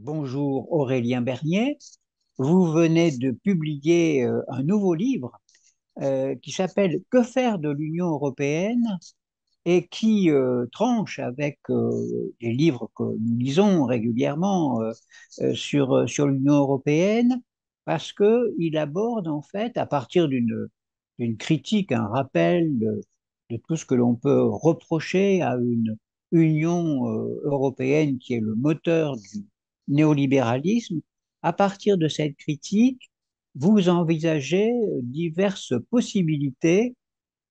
Bonjour Aurélien Bernier. Vous venez de publier un nouveau livre qui s'appelle Que faire de l'Union européenne et qui tranche avec les livres que nous lisons régulièrement sur l'Union européenne parce qu'il aborde en fait à partir d'une critique, un rappel de tout ce que l'on peut reprocher à une Union européenne qui est le moteur du néolibéralisme. À partir de cette critique, vous envisagez diverses possibilités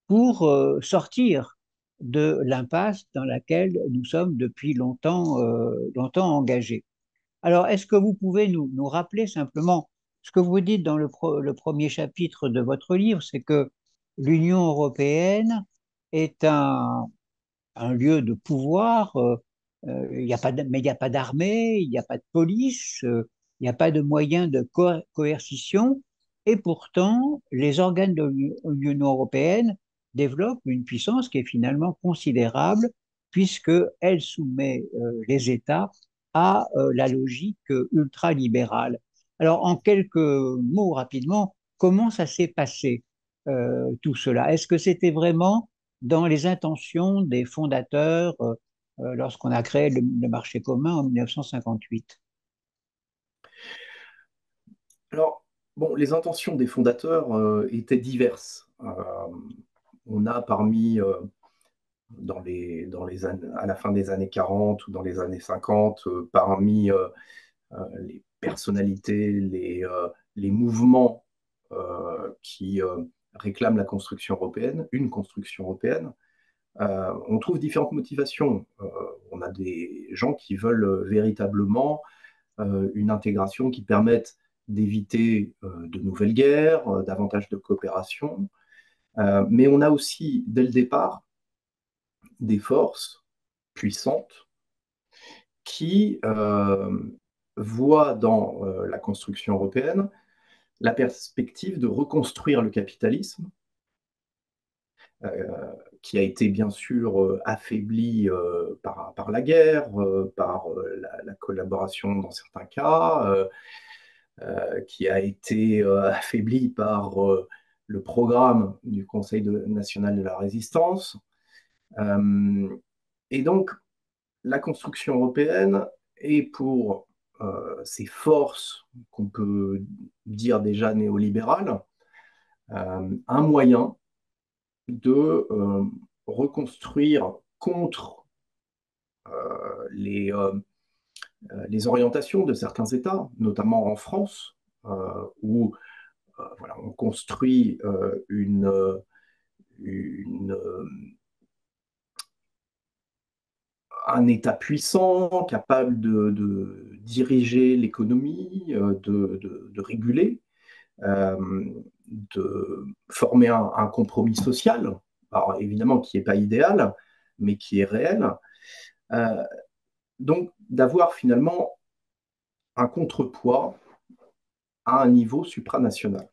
pour sortir de l'impasse dans laquelle nous sommes depuis longtemps engagés. Alors, est-ce que vous pouvez nous rappeler simplement ce que vous dites dans le premier chapitre de votre livre, c'est que l'Union européenne est un lieu de pouvoir, il n'y a pas mais il n'y a pas d'armée, il n'y a pas de police, il n'y a pas de moyens de coercition, et pourtant, les organes de l'Union européenne développent une puissance qui est finalement considérable, puisqu'elle soumet les États à la logique ultralibérale. Alors, en quelques mots rapidement, comment ça s'est passé, tout cela? Est-ce que c'était vraiment dans les intentions des fondateurs lorsqu'on a créé le marché commun en 1958? Alors, bon, les intentions des fondateurs étaient diverses. On a à la fin des années 40 ou dans les années 50, parmi les personnalités, les mouvements qui réclament la construction européenne, une construction européenne, on trouve différentes motivations. On a des gens qui veulent véritablement une intégration qui permette d'éviter de nouvelles guerres, davantage de coopération. Mais on a aussi, dès le départ, des forces puissantes qui voient dans la construction européenne la perspective de reconstruire le capitalisme, euh, qui a été bien sûr affaibli par la guerre, par la collaboration dans certains cas, qui a été affaibli par le programme du national de la résistance. Euh, et donc, la construction européenne est pour ces forces qu'on peut dire déjà néolibérales, un moyen de reconstruire contre les orientations de certains États, notamment en France, où voilà, on construit une, un État puissant, capable de diriger l'économie, de réguler, euh, de former un compromis social, alors évidemment qui n'est pas idéal, mais qui est réel. Euh, donc d'avoir finalement un contrepoids à un niveau supranational.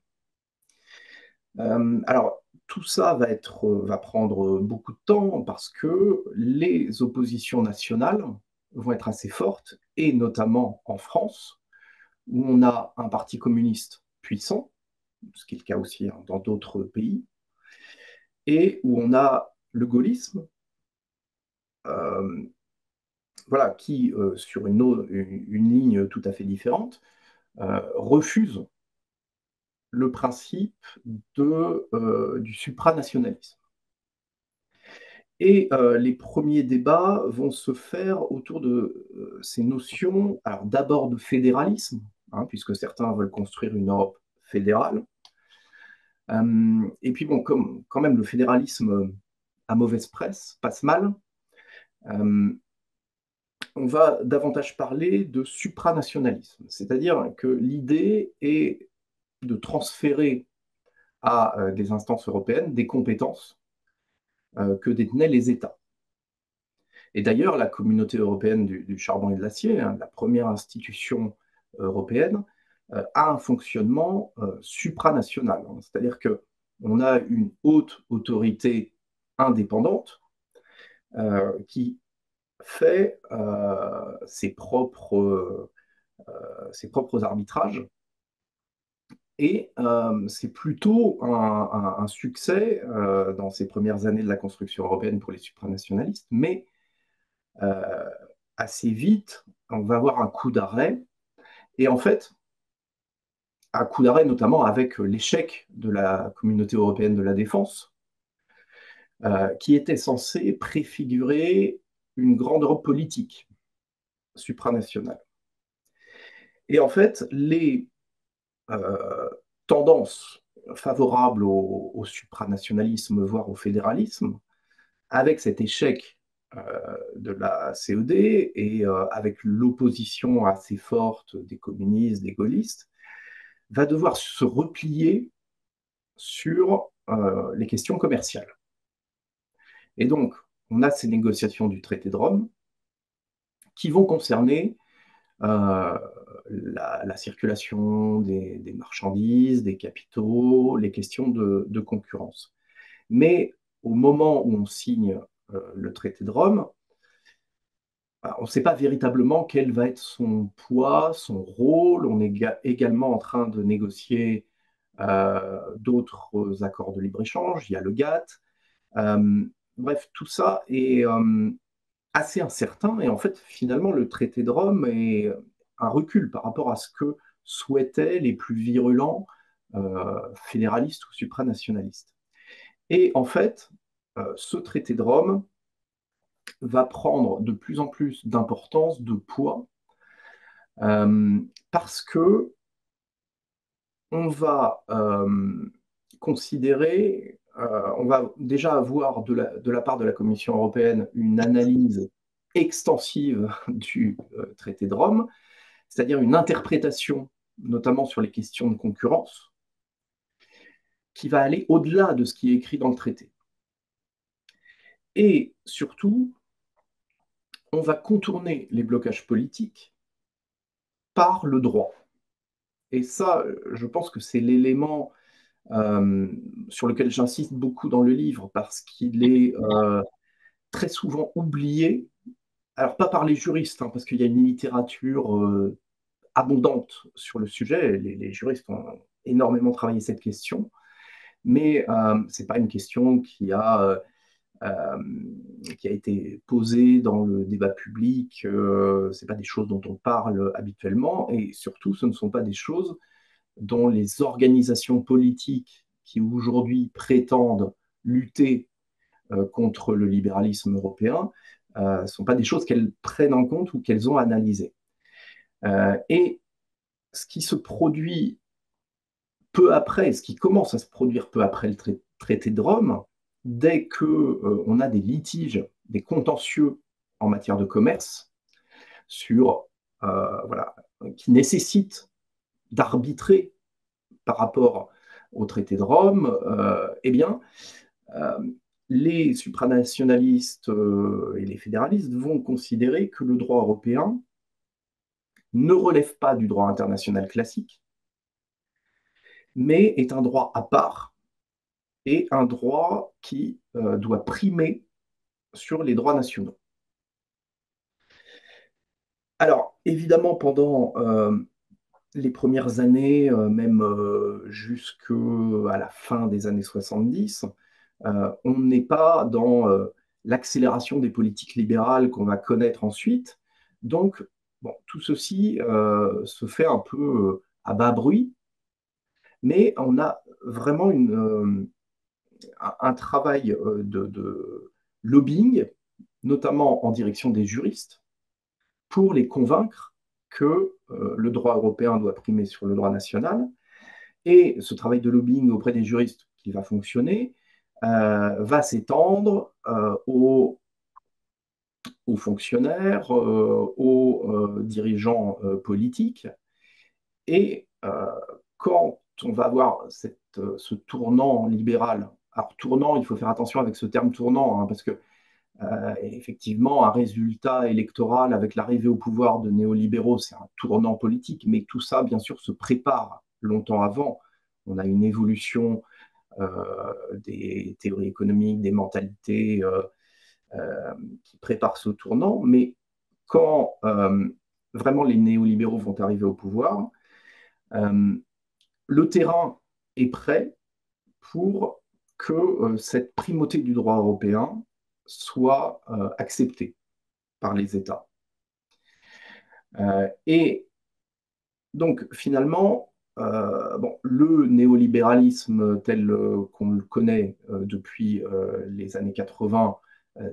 Alors, tout ça va prendre beaucoup de temps parce que les oppositions nationales vont être assez fortes, et notamment en France, où on a un parti communiste puissant, ce qui est le cas aussi hein, dans d'autres pays, et où on a le gaullisme, euh, voilà, qui, sur une ligne tout à fait différente, refuse le principe du supranationalisme. Et les premiers débats vont se faire autour de ces notions, alors d'abord de fédéralisme, hein, puisque certains veulent construire une Europe fédérale. Et puis bon, comme quand même le fédéralisme à mauvaise presse, passe mal, euh, on va davantage parler de supranationalisme, c'est-à-dire que l'idée est de transférer à des instances européennes des compétences que détenaient les États. Et d'ailleurs, la communauté européenne du charbon et de l'acier, hein, la première institution européenne, a un fonctionnement supranational. Hein. C'est-à-dire qu'on a une haute autorité indépendante qui fait ses propres ses propres arbitrages. Et c'est plutôt un succès dans ces premières années de la construction européenne pour les supranationalistes, mais euh, assez vite, on va avoir un coup d'arrêt. Et en fait, un coup d'arrêt notamment avec l'échec de la communauté européenne de la défense, qui était censée préfigurer une grande Europe politique supranationale. Et en fait, les euh, tendances favorables au supranationalisme, voire au fédéralisme, avec cet échec de la CED et avec l'opposition assez forte des communistes, des gaullistes, va devoir se replier sur les questions commerciales. Et donc, on a ces négociations du traité de Rome qui vont concerner euh, la circulation des marchandises, des capitaux, les questions de concurrence. Mais au moment où on signe le traité de Rome, on ne sait pas véritablement quel va être son poids, son rôle. On est également en train de négocier d'autres accords de libre-échange. Il y a le GATT. Bref, tout ça est assez incertain. Et en fait, finalement, le traité de Rome est un recul par rapport à ce que souhaitaient les plus virulents fédéralistes ou supranationalistes. Et en fait, ce traité de Rome va prendre de plus en plus d'importance, de poids, parce que on va considérer, on va déjà avoir de la part de la Commission européenne une analyse extensive du traité de Rome, c'est-à-dire une interprétation, notamment sur les questions de concurrence, qui va aller au-delà de ce qui est écrit dans le traité. Et surtout, on va contourner les blocages politiques par le droit. Et ça, je pense que c'est l'élément euh, sur lequel j'insiste beaucoup dans le livre, parce qu'il est très souvent oublié, alors pas par les juristes, hein, parce qu'il y a une littérature abondante sur le sujet, les juristes ont énormément travaillé cette question, mais ce n'est pas une question euh, qui a été posée dans le débat public, ce n'est pas des choses dont on parle habituellement, et surtout ce ne sont pas des choses dont les organisations politiques qui aujourd'hui prétendent lutter contre le libéralisme européen ne sont pas des choses qu'elles prennent en compte ou qu'elles ont analysées. Et ce qui se produit peu après, ce qui commence à se produire peu après le traité de Rome, dès que on a des litiges, des contentieux en matière de commerce sur voilà, qui nécessitent d'arbitrer par rapport au traité de Rome, eh bien, euh, les supranationalistes et les fédéralistes vont considérer que le droit européen ne relève pas du droit international classique, mais est un droit à part et un droit qui doit primer sur les droits nationaux. Alors, évidemment, pendant les premières années, même jusqu'à la fin des années 70, on n'est pas dans l'accélération des politiques libérales qu'on va connaître ensuite. Donc, bon, tout ceci se fait un peu à bas bruit, mais on a vraiment un travail de lobbying, notamment en direction des juristes, pour les convaincre que le droit européen doit primer sur le droit national. Et ce travail de lobbying auprès des juristes qui va fonctionner va s'étendre aux fonctionnaires, aux dirigeants politiques. Et quand on va avoir ce tournant libéral, alors tournant, il faut faire attention avec ce terme tournant, hein, parce que effectivement, un résultat électoral avec l'arrivée au pouvoir de néolibéraux, c'est un tournant politique, mais tout ça, bien sûr, se prépare longtemps avant. On a une évolution des théories économiques, des mentalités qui préparent ce tournant, mais quand vraiment les néolibéraux vont arriver au pouvoir, euh, le terrain est prêt pour que cette primauté du droit européen soit acceptée par les États. Et donc finalement, bon, le néolibéralisme tel qu'on le connaît depuis les années 80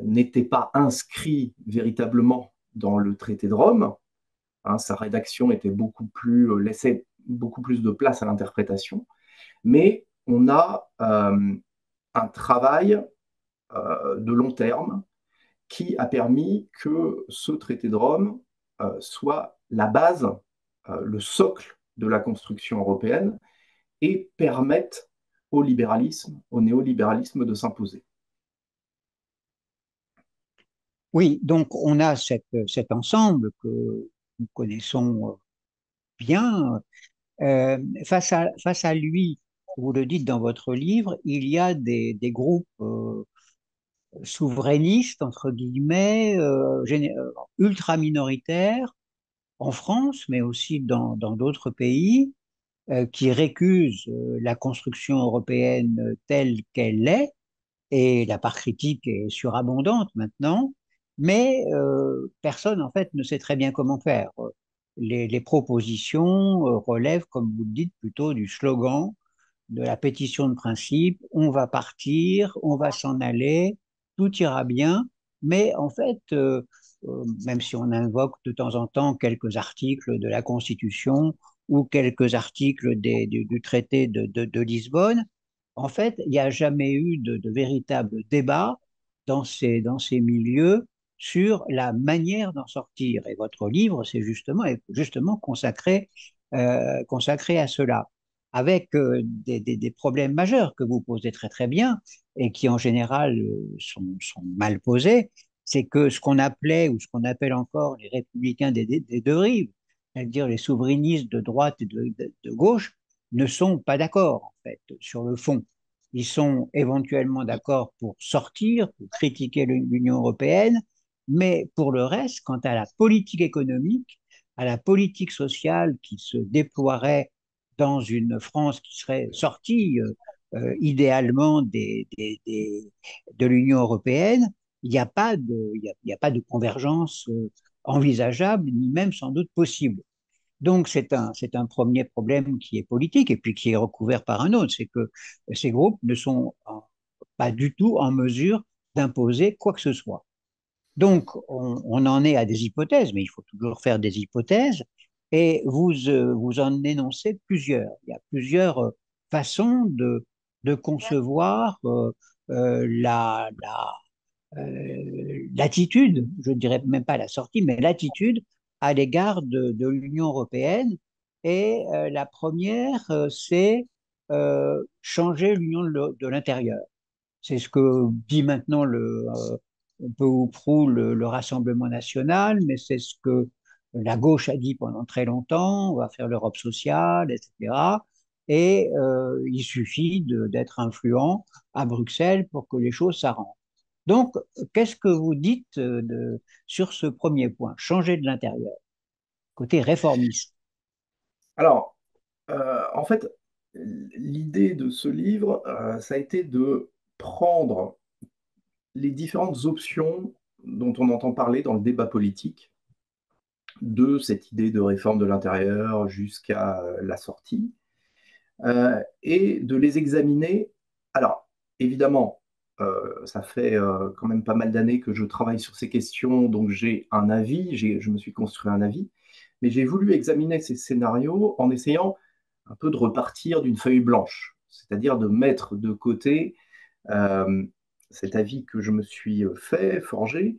n'était pas inscrit véritablement dans le traité de Rome. Hein, sa rédaction était laissait beaucoup plus de place à l'interprétation, mais on a un travail de long terme qui a permis que ce traité de Rome soit la base, le socle de la construction européenne et permette au libéralisme, au néolibéralisme de s'imposer. Oui, donc on a cet ensemble que nous connaissons bien. Face à lui, vous le dites dans votre livre, il y a des groupes souverainistes, entre guillemets, ultra minoritaires en France, mais aussi dans d'autres pays, qui récusent la construction européenne telle qu'elle est, et la part critique est surabondante maintenant, mais personne en fait ne sait très bien comment faire. Les propositions relèvent, comme vous le dites, plutôt du slogan, de la pétition de principe, on va partir, on va s'en aller, tout ira bien, mais en fait, même si on invoque de temps en temps quelques articles de la Constitution ou quelques articles du traité de Lisbonne, en fait, il n'y a jamais eu de véritable débat dans ces milieux sur la manière d'en sortir. Et votre livre, est justement consacré à cela, avec des problèmes majeurs que vous posez très très bien et qui en général sont mal posés. C'est que ce qu'on appelait ou ce qu'on appelle encore les républicains des deux rives, c'est-à-dire les souverainistes de droite et de gauche, ne sont pas d'accord en fait sur le fond. Ils sont éventuellement d'accord pour sortir, pour critiquer l'Union européenne, mais pour le reste, quant à la politique économique, à la politique sociale qui se déploierait dans une France qui serait sortie idéalement de l'Union européenne, il n'y a pas il y a pas de convergence envisageable, ni même sans doute possible. Donc c'est un premier problème qui est politique et puis qui est recouvert par un autre, c'est que ces groupes ne sont pas du tout en mesure d'imposer quoi que ce soit. Donc, on en est à des hypothèses, mais il faut toujours faire des hypothèses, et vous en énoncez plusieurs. Il y a plusieurs façons de concevoir l'attitude, je ne dirais même pas la sortie, mais l'attitude à l'égard de l'Union européenne. Et la première, c'est changer l'Union de l'intérieur. C'est ce que dit maintenant peu ou prou le Rassemblement national, mais c'est ce que la gauche a dit pendant très longtemps, on va faire l'Europe sociale, etc. Et il suffit d'être influent à Bruxelles pour que les choses s'arrangent. Donc, qu'est-ce que vous dites sur ce premier point, changer de l'intérieur, côté réformiste? Alors, en fait, l'idée de ce livre, ça a été de prendre les différentes options dont on entend parler dans le débat politique, de cette idée de réforme de l'intérieur jusqu'à la sortie, et de les examiner. Alors, évidemment, ça fait quand même pas mal d'années que je travaille sur ces questions, donc j'ai un avis, je me suis construit un avis, mais j'ai voulu examiner ces scénarios en essayant un peu de repartir d'une feuille blanche, c'est-à-dire de mettre de côté euh, cet avis que je me suis fait, forgé,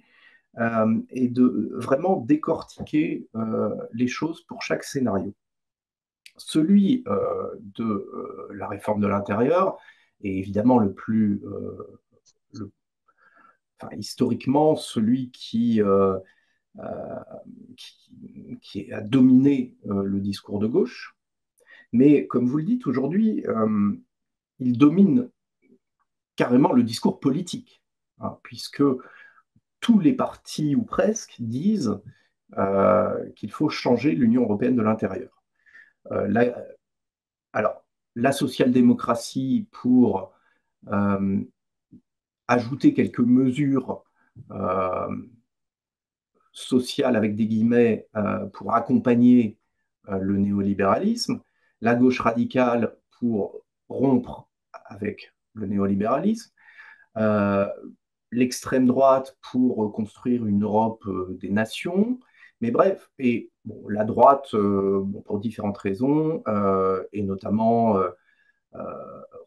et de vraiment décortiquer les choses pour chaque scénario. Celui de la réforme de l'intérieur est évidemment le- enfin, historiquement celui euh, qui a dominé le discours de gauche. Mais comme vous le dites aujourd'hui, il domine carrément le discours politique, hein, puisque tous les partis ou presque disent qu'il faut changer l'Union européenne de l'intérieur. Là, alors, la social-démocratie pour euh, ajouter quelques mesures euh, sociales avec des guillemets pour accompagner le néolibéralisme, la gauche radicale pour rompre avec le néolibéralisme, euh, l'extrême droite pour construire une Europe des nations. Mais bref, et bon, la droite, bon, pour différentes raisons, et notamment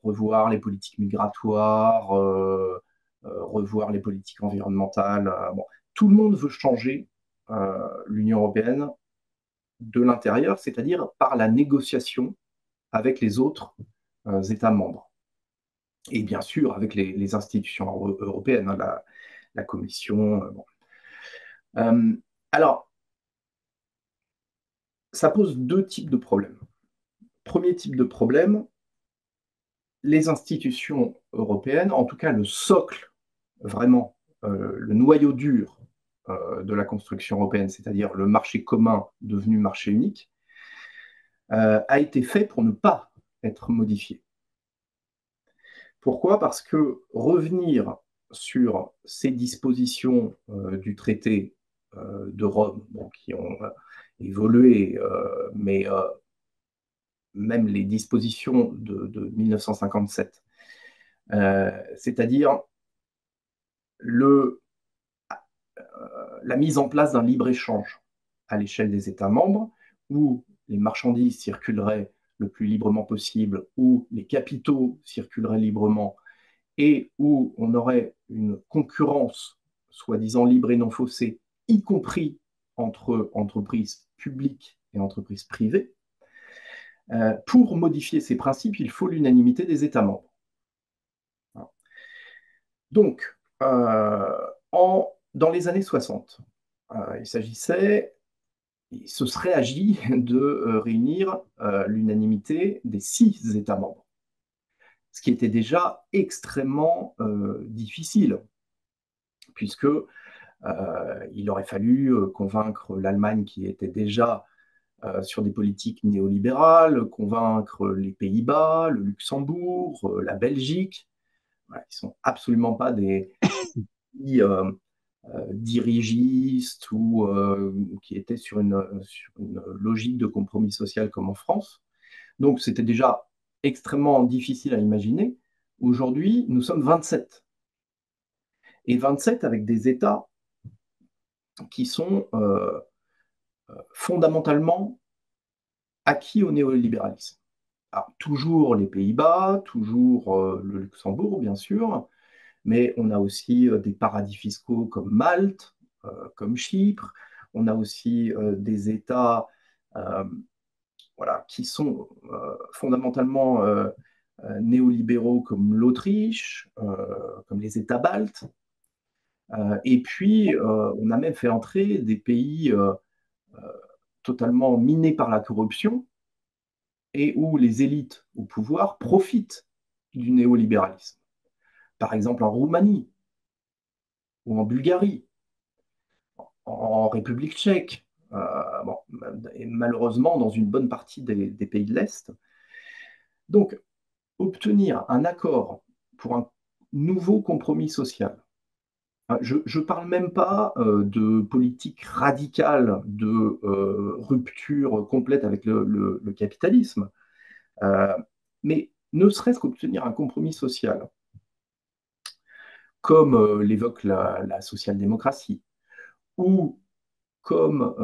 revoir les politiques migratoires, revoir les politiques environnementales. Bon, tout le monde veut changer l'Union européenne de l'intérieur, c'est-à-dire par la négociation avec les autres États membres. Et bien sûr, avec les institutions européennes, hein, la Commission. Bon. Alors, ça pose deux types de problèmes. Premier type de problème, les institutions européennes, en tout cas le socle, vraiment, le noyau dur de la construction européenne, c'est-à-dire le marché commun devenu marché unique, a été fait pour ne pas être modifié. Pourquoi? Parce que revenir sur ces dispositions du traité de Rome, bon, qui ont évolué, mais même les dispositions de 1957, c'est-à-dire le, la mise en place d'un libre-échange à l'échelle des États membres, où les marchandises circuleraient le plus librement possible, où les capitaux circuleraient librement, et où on aurait une concurrence soi-disant libre et non faussée, y compris entre entreprises publiques et entreprises privées. Pour modifier ces principes, il faut l'unanimité des États membres. Donc, dans les années 60, il se serait agi de réunir l'unanimité des 6 États membres, ce qui était déjà extrêmement difficile, puisque il aurait fallu convaincre l'Allemagne qui était déjà sur des politiques néolibérales, convaincre les Pays-Bas, le Luxembourg, la Belgique, voilà, qui ne sont absolument pas des pays dirigistes ou qui étaient sur une logique de compromis social comme en France. Donc c'était déjà extrêmement difficile à imaginer. Aujourd'hui, nous sommes 27. Et 27 avec des États qui sont fondamentalement acquis au néolibéralisme. Alors, toujours les Pays-Bas, toujours le Luxembourg, bien sûr, mais on a aussi des paradis fiscaux comme Malte, comme Chypre. On a aussi des États voilà, qui sont fondamentalement néolibéraux comme l'Autriche, comme les États baltes. Et puis, on a même fait entrer des pays totalement minés par la corruption et où les élites au pouvoir profitent du néolibéralisme. Par exemple en Roumanie ou en Bulgarie, en République tchèque, bon, et malheureusement dans une bonne partie des pays de l'Est. Donc, obtenir un accord pour un nouveau compromis social. Je ne parle même pas de politique radicale, de rupture complète avec le capitalisme, mais ne serait-ce qu'obtenir un compromis social, comme l'évoque la social-démocratie, ou comme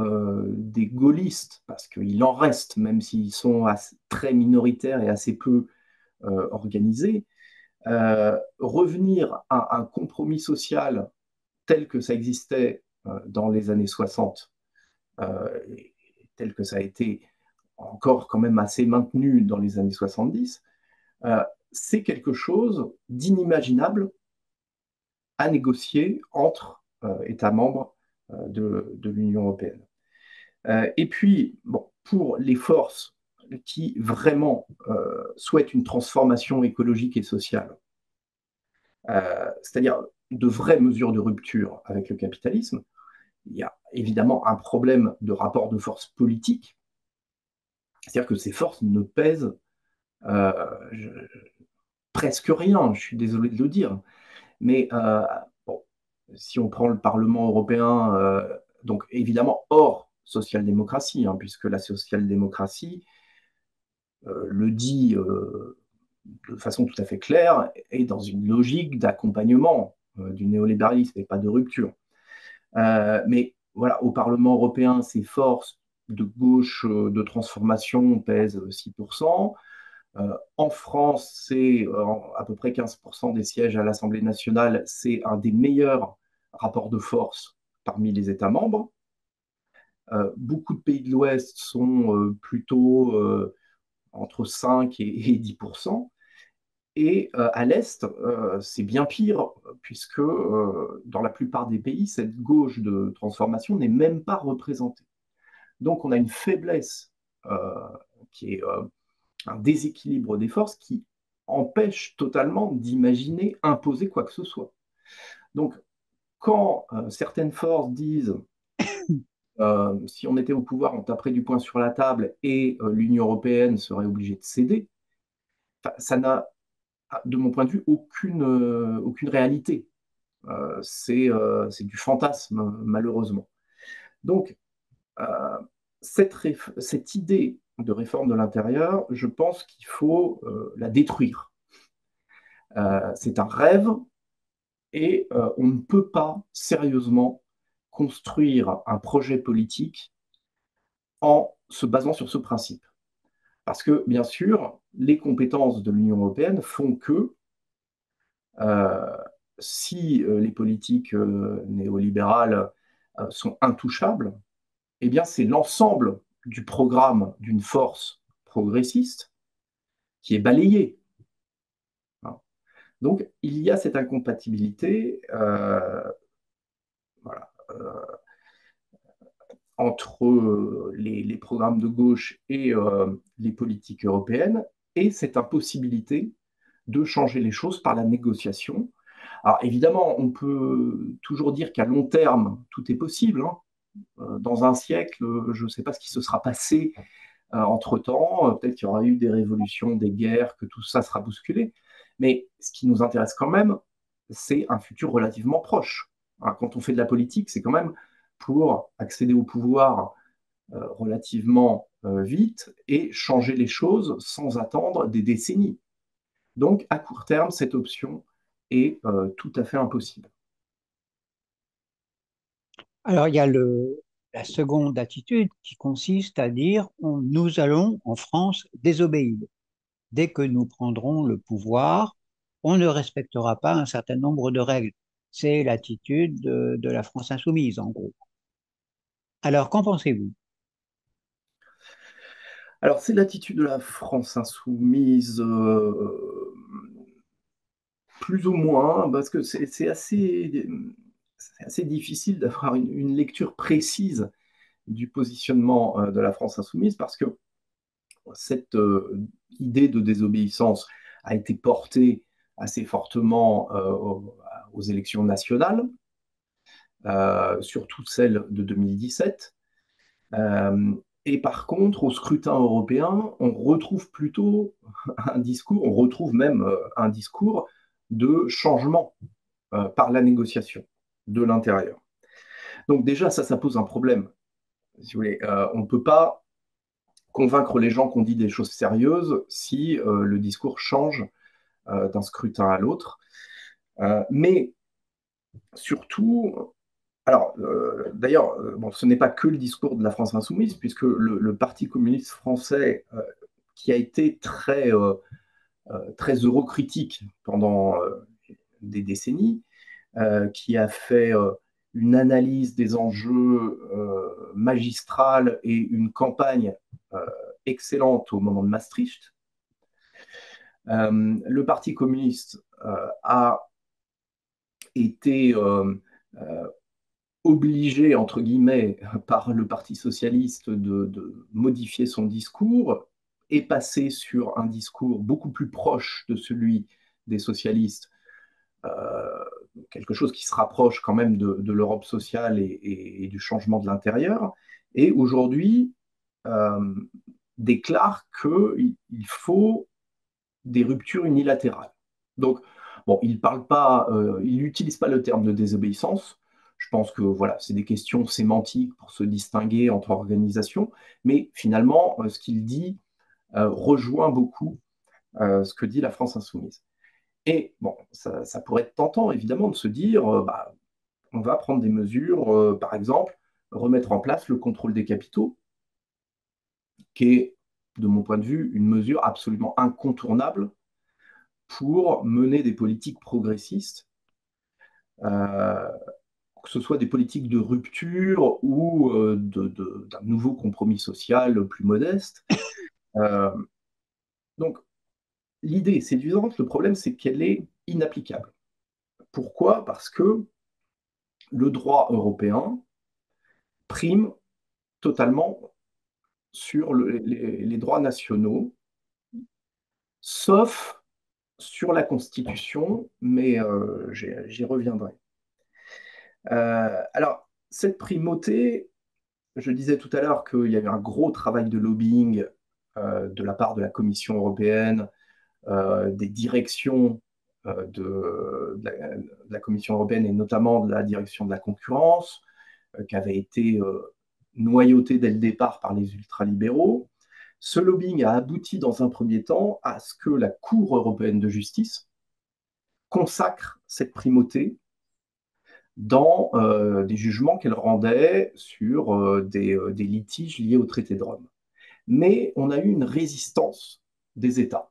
des gaullistes, parce qu'il en reste, même s'ils sont très minoritaires et assez peu organisés, revenir à un compromis social tel que ça existait dans les années 60, et tel que ça a été encore quand même assez maintenu dans les années 70, c'est quelque chose d'inimaginable à négocier entre États membres de l'Union européenne. Et puis, bon, pour les forces qui vraiment souhaitent une transformation écologique et sociale, c'est-à-dire de vraies mesures de rupture avec le capitalisme, il y a évidemment un problème de rapport de force politique, c'est-à-dire que ces forces ne pèsent euh, je- presque rien, je suis désolé de le dire. Mais bon, si on prend le Parlement européen, donc évidemment hors social-démocratie, hein, puisque la social-démocratie le dit de façon tout à fait claire, est dans une logique d'accompagnement du néolibéralisme et pas de rupture. Mais voilà, au Parlement européen, ces forces de gauche de transformation pèsent 6%. En France, c'est à peu près 15% des sièges à l'Assemblée nationale. C'est un des meilleurs rapports de force parmi les États membres. Beaucoup de pays de l'Ouest sont plutôt entre 5 et 10%. Et à l'Est, c'est bien pire, puisque dans la plupart des pays, cette gauche de transformation n'est même pas représentée. Donc on a une faiblesse qui est un déséquilibre des forces qui empêche totalement d'imaginer imposer quoi que ce soit. Donc quand certaines forces disent si on était au pouvoir, on taperait du poing sur la table et l'Union européenne serait obligée de céder, ça n'a, de mon point de vue, aucune réalité. C'est du fantasme, malheureusement. Donc, euh, cette idée de réforme de l'intérieur, je pense qu'il faut la détruire. C'est un rêve et on ne peut pas sérieusement construire un projet politique en se basant sur ce principe. Parce que, bien sûr, les compétences de l'Union européenne font que euh, si les politiques néolibérales sont intouchables, eh bien, c'est l'ensemble du programme d'une force progressiste qui est balayé. Hein. Donc, il y a cette incompatibilité voilà, entre les programmes de gauche et les politiques européennes, et cette impossibilité de changer les choses par la négociation. Alors évidemment, on peut toujours dire qu'à long terme, tout est possible. Hein. Dans un siècle, je ne sais pas ce qui se sera passé entre-temps. Peut-être qu'il y aura eu des révolutions, des guerres, que tout ça sera bousculé. Mais ce qui nous intéresse quand même, c'est un futur relativement proche. Hein, quand on fait de la politique, c'est quand même pour accéder au pouvoir relativement vite et changer les choses sans attendre des décennies. Donc, à court terme, cette option est tout à fait impossible. Alors, il y a la seconde attitude qui consiste à dire nous allons, en France, désobéir. Dès que nous prendrons le pouvoir, on ne respectera pas un certain nombre de règles. C'est l'attitude de la France insoumise, en gros. Alors, qu'en pensez-vous? Alors, c'est l'attitude de la France insoumise, plus ou moins, parce que c'est assez difficile d'avoir une lecture précise du positionnement de la France insoumise, parce que cette idée de désobéissance a été portée assez fortement aux élections nationales, surtout celle de 2017. Euh, et par contre, au scrutin européen, on retrouve plutôt un discours, on retrouve même un discours de changement par la négociation de l'intérieur. Donc déjà, ça pose un problème. Si vous voulez, on ne peut pas convaincre les gens qu'on dit des choses sérieuses si le discours change d'un scrutin à l'autre. Mais surtout, alors, d'ailleurs, bon, ce n'est pas que le discours de la France insoumise, puisque le Parti communiste français, qui a été très eurocritique pendant des décennies, qui a fait une analyse des enjeux magistrale et une campagne euh, excellente au moment de Maastricht. Le Parti communiste a été obligé, entre guillemets, par le Parti socialiste de modifier son discours et passer sur un discours beaucoup plus proche de celui des socialistes, quelque chose qui se rapproche quand même de l'Europe sociale et du changement de l'intérieur, et aujourd'hui euh, déclare qu'il faut des ruptures unilatérales. Donc, bon, il n'utilise pas le terme de désobéissance. Je pense que voilà, c'est des questions sémantiques pour se distinguer entre organisations, mais finalement, ce qu'il dit rejoint beaucoup ce que dit la France insoumise. Et bon, ça pourrait être tentant, évidemment, de se dire, bah, on va prendre des mesures, par exemple, remettre en place le contrôle des capitaux, qui est, de mon point de vue, une mesure absolument incontournable pour mener des politiques progressistes, euh, que ce soit des politiques de rupture ou d'un nouveau compromis social plus modeste. Euh, donc, l'idée est séduisante, le problème, c'est qu'elle est inapplicable. Pourquoi? Parce que le droit européen prime totalement sur les droits nationaux, sauf sur la Constitution, mais j'y reviendrai. Alors, cette primauté, je disais tout à l'heure qu'il y a eu un gros travail de lobbying de la part de la Commission européenne, des directions de la Commission européenne et notamment de la direction de la concurrence, qui avait été noyautée dès le départ par les ultralibéraux. Ce lobbying a abouti dans un premier temps à ce que la Cour européenne de justice consacre cette primauté dans des jugements qu'elle rendait sur des litiges liés au traité de Rome. Mais on a eu une résistance des États,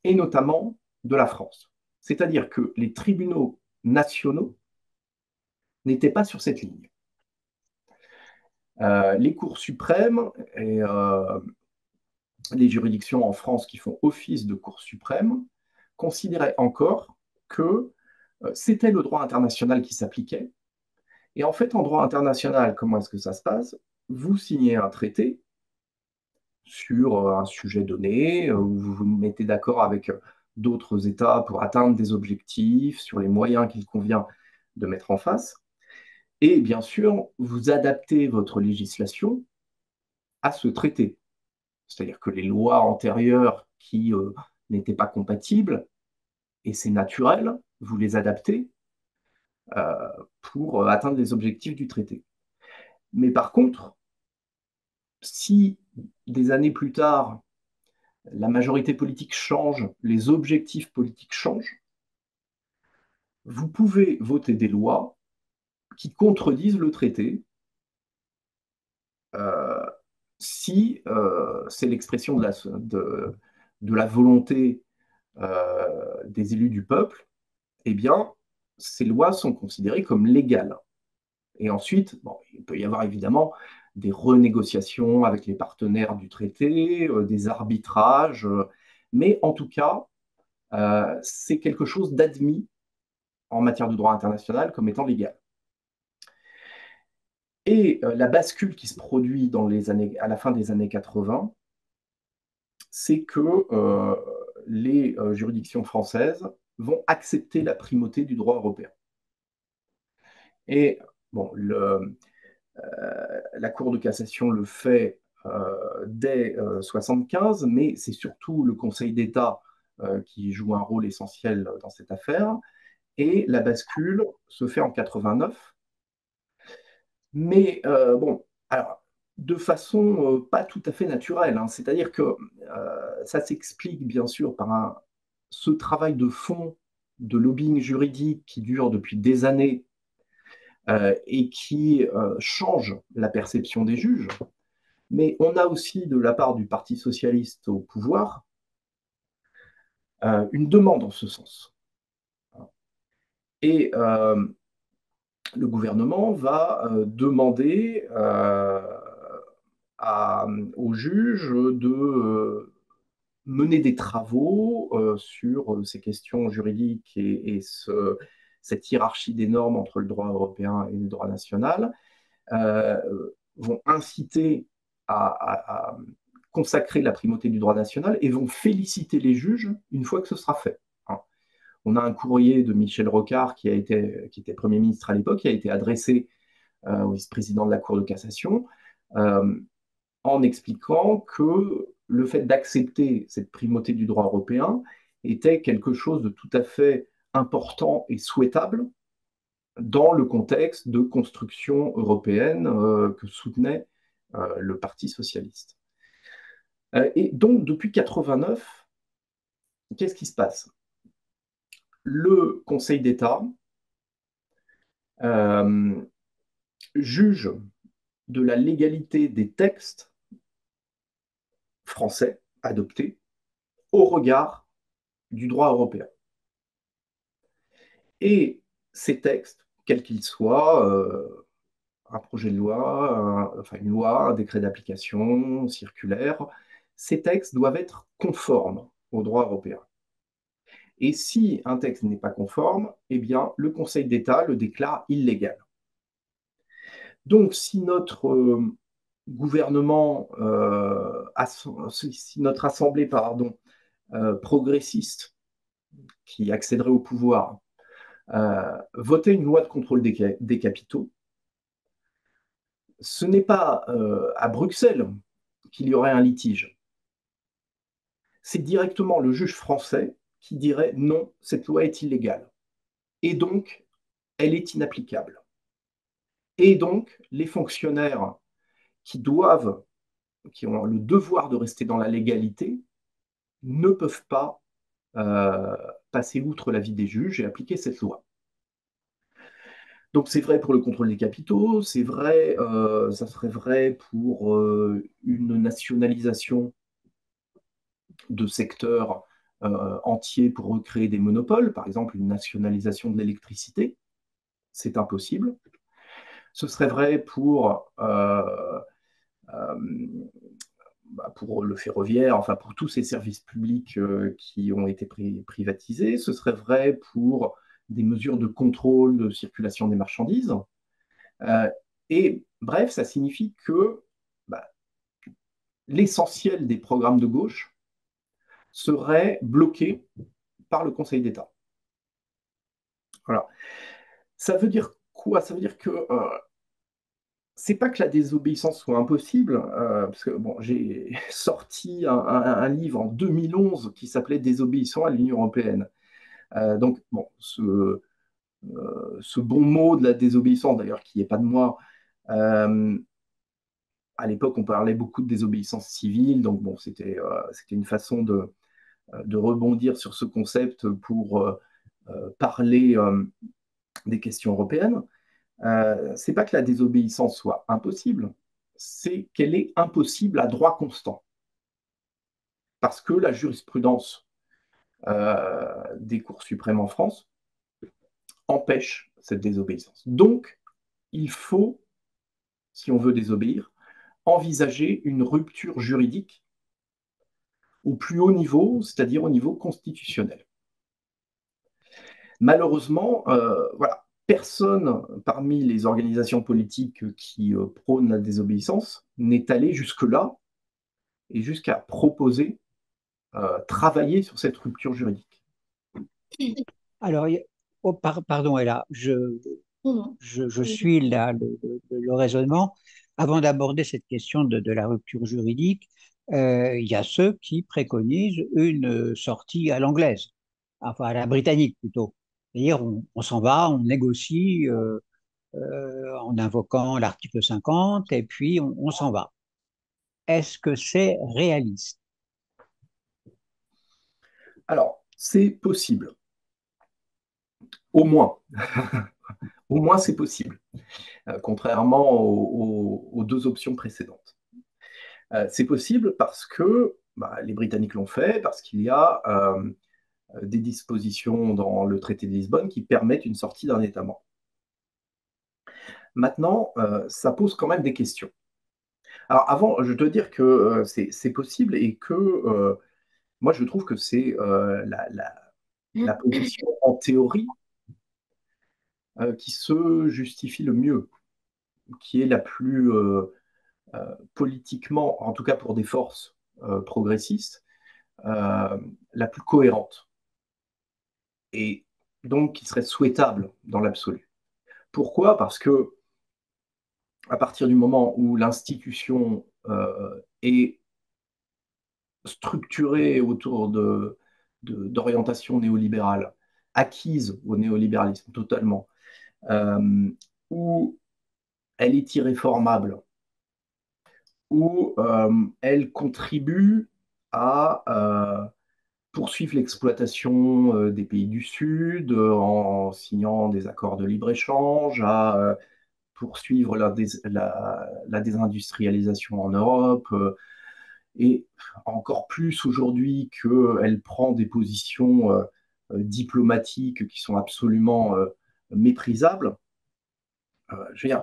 et notamment de la France. C'est-à-dire que les tribunaux nationaux n'étaient pas sur cette ligne. Les cours suprêmes et les juridictions en France qui font office de cours suprêmes considéraient encore que c'était le droit international qui s'appliquait. Et en fait, en droit international, comment est-ce que ça se passe? Vous signez un traité sur un sujet donné, où vous vous mettez d'accord avec d'autres États pour atteindre des objectifs, sur les moyens qu'il convient de mettre en face. Et bien sûr, vous adaptez votre législation à ce traité. C'est-à-dire que les lois antérieures qui n'étaient pas compatibles, et c'est naturel, vous les adaptez euh, pour atteindre les objectifs du traité. Mais par contre, si des années plus tard, la majorité politique change, les objectifs politiques changent, vous pouvez voter des lois qui contredisent le traité euh, si c'est l'expression de la volonté des élus du peuple, eh bien, ces lois sont considérées comme légales. Et ensuite, bon, il peut y avoir évidemment des renégociations avec les partenaires du traité, des arbitrages, mais en tout cas, c'est quelque chose d'admis en matière de droit international comme étant légal. Et la bascule qui se produit à la fin des années 80, c'est que les juridictions françaises vont accepter la primauté du droit européen. Et bon, la Cour de cassation le fait dès 75, mais c'est surtout le Conseil d'État qui joue un rôle essentiel dans cette affaire. Et la bascule se fait en 89. Mais bon, alors, de façon pas tout à fait naturelle, hein. C'est-à-dire que ça s'explique bien sûr par ce travail de fond de lobbying juridique qui dure depuis des années et qui change la perception des juges. Mais on a aussi, de la part du Parti socialiste au pouvoir, une demande en ce sens. Et le gouvernement va demander aux juges de mener des travaux sur ces questions juridiques et cette hiérarchie des normes entre le droit européen et le droit national, euh, vont inciter à consacrer la primauté du droit national et vont féliciter les juges une fois que ce sera fait, hein. On a un courrier de Michel Rocard qui était Premier ministre à l'époque, qui a été adressé au vice-président de la Cour de cassation, euh, en expliquant que le fait d'accepter cette primauté du droit européen était quelque chose de tout à fait important et souhaitable dans le contexte de construction européenne que soutenait le Parti socialiste. Et donc, depuis 89, qu'est-ce qui se passe? Le Conseil d'État euh, juge de la légalité des textes français adoptés au regard du droit européen. Et ces textes, quels qu'ils soient, un projet de loi, enfin une loi, un décret d'application, circulaire, ces textes doivent être conformes au droit européen. Et si un texte n'est pas conforme, eh bien, le Conseil d'État le déclare illégal. Donc, si notre gouvernement, si notre assemblée, pardon, progressiste qui accéderait au pouvoir, votait une loi de contrôle des capitaux, ce n'est pas à Bruxelles qu'il y aurait un litige. C'est directement le juge français qui dirait non, cette loi est illégale. Et donc, elle est inapplicable. Et donc, les fonctionnaires qui doivent, qui ont le devoir de rester dans la légalité, ne peuvent pas euh, passer outre l'avis des juges et appliquer cette loi. Donc c'est vrai pour le contrôle des capitaux, c'est vrai, ça serait vrai pour une nationalisation de secteurs entiers pour recréer des monopoles, par exemple une nationalisation de l'électricité, c'est impossible. Ce serait vrai euh, pour le ferroviaire, enfin pour tous ces services publics qui ont été privatisés. Ce serait vrai pour des mesures de contrôle de circulation des marchandises. Euh, et bref, ça signifie que bah, l'essentiel des programmes de gauche serait bloqué par le Conseil d'État. Voilà. Ça veut dire quoi? Ça veut dire que c'est pas que la désobéissance soit impossible, parce que bon, j'ai sorti un livre en 2011 qui s'appelait Désobéissant à l'Union européenne. Donc, bon, ce bon mot de la désobéissance, d'ailleurs, qui n'est pas de moi, euh, à l'époque, on parlait beaucoup de désobéissance civile, donc bon, c'était une façon de rebondir sur ce concept pour parler des questions européennes. C'est pas que la désobéissance soit impossible, c'est qu'elle est impossible à droit constant. Parce que la jurisprudence des cours suprêmes en France empêche cette désobéissance. Donc, il faut, si on veut désobéir, envisager une rupture juridique au plus haut niveau, c'est-à-dire au niveau constitutionnel. Malheureusement, voilà, personne parmi les organisations politiques qui prônent la désobéissance n'est allé jusque-là et jusqu'à proposer, travailler sur cette rupture juridique. Alors, oh, pardon, Ella, je suis là le raisonnement. Avant d'aborder cette question de la rupture juridique, il y a ceux qui préconisent une sortie à l'anglaise, enfin à la britannique plutôt. C'est-à-dire, on s'en va, on négocie en invoquant l'article 50 et puis on s'en va. Est-ce que c'est réaliste? Alors, c'est possible, au moins. Au moins, c'est possible, contrairement aux deux options précédentes. C'est possible parce que bah, les Britanniques l'ont fait, parce qu'il y a des dispositions dans le traité de Lisbonne qui permettent une sortie d'un État membre. Maintenant, ça pose quand même des questions. Alors avant, je dois dire que c'est possible et que moi, je trouve que c'est la position en théorie qui se justifie le mieux, qui est la plus politiquement, en tout cas pour des forces progressistes, la plus cohérente. et donc qui serait souhaitable dans l'absolu. Pourquoi? Parce que à partir du moment où l'institution est structurée autour d'orientations néolibérales, acquises au néolibéralisme totalement, euh, où elle est irréformable, où elle contribue à poursuivre l'exploitation des pays du Sud en signant des accords de libre-échange, à poursuivre la désindustrialisation en Europe, et encore plus aujourd'hui qu'elle prend des positions diplomatiques qui sont absolument méprisables. Je veux dire,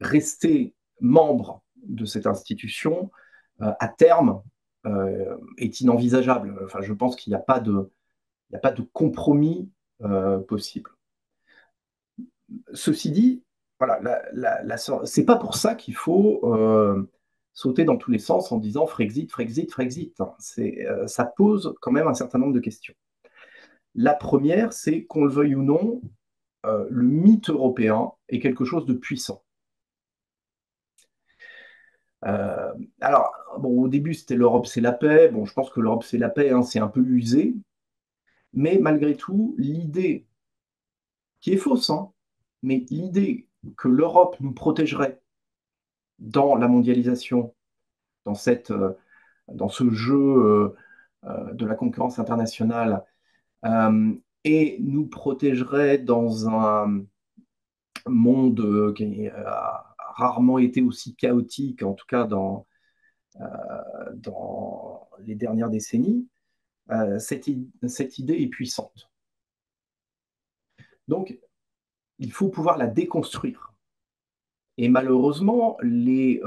rester membre de cette institution, à terme, est inenvisageable. Enfin, je pense qu'il n'y a pas de, il n'y a pas de compromis possible. Ceci dit, voilà, c'est pas pour ça qu'il faut sauter dans tous les sens en disant Frexit, Frexit, Frexit. Ça pose quand même un certain nombre de questions. La première, c'est qu'on le veuille ou non, le mythe européen est quelque chose de puissant. Euh, alors, bon, au début, c'était l'Europe, c'est la paix. Bon, je pense que l'Europe, c'est la paix, hein, c'est un peu usé. Mais malgré tout, l'idée, qui est fausse, hein, mais l'idée que l'Europe nous protégerait dans la mondialisation, dans, dans ce jeu de la concurrence internationale, euh, et nous protégerait dans un monde qui a rarement été aussi chaotique, en tout cas dans les dernières décennies, cette idée est puissante. Donc, il faut pouvoir la déconstruire. Et malheureusement, les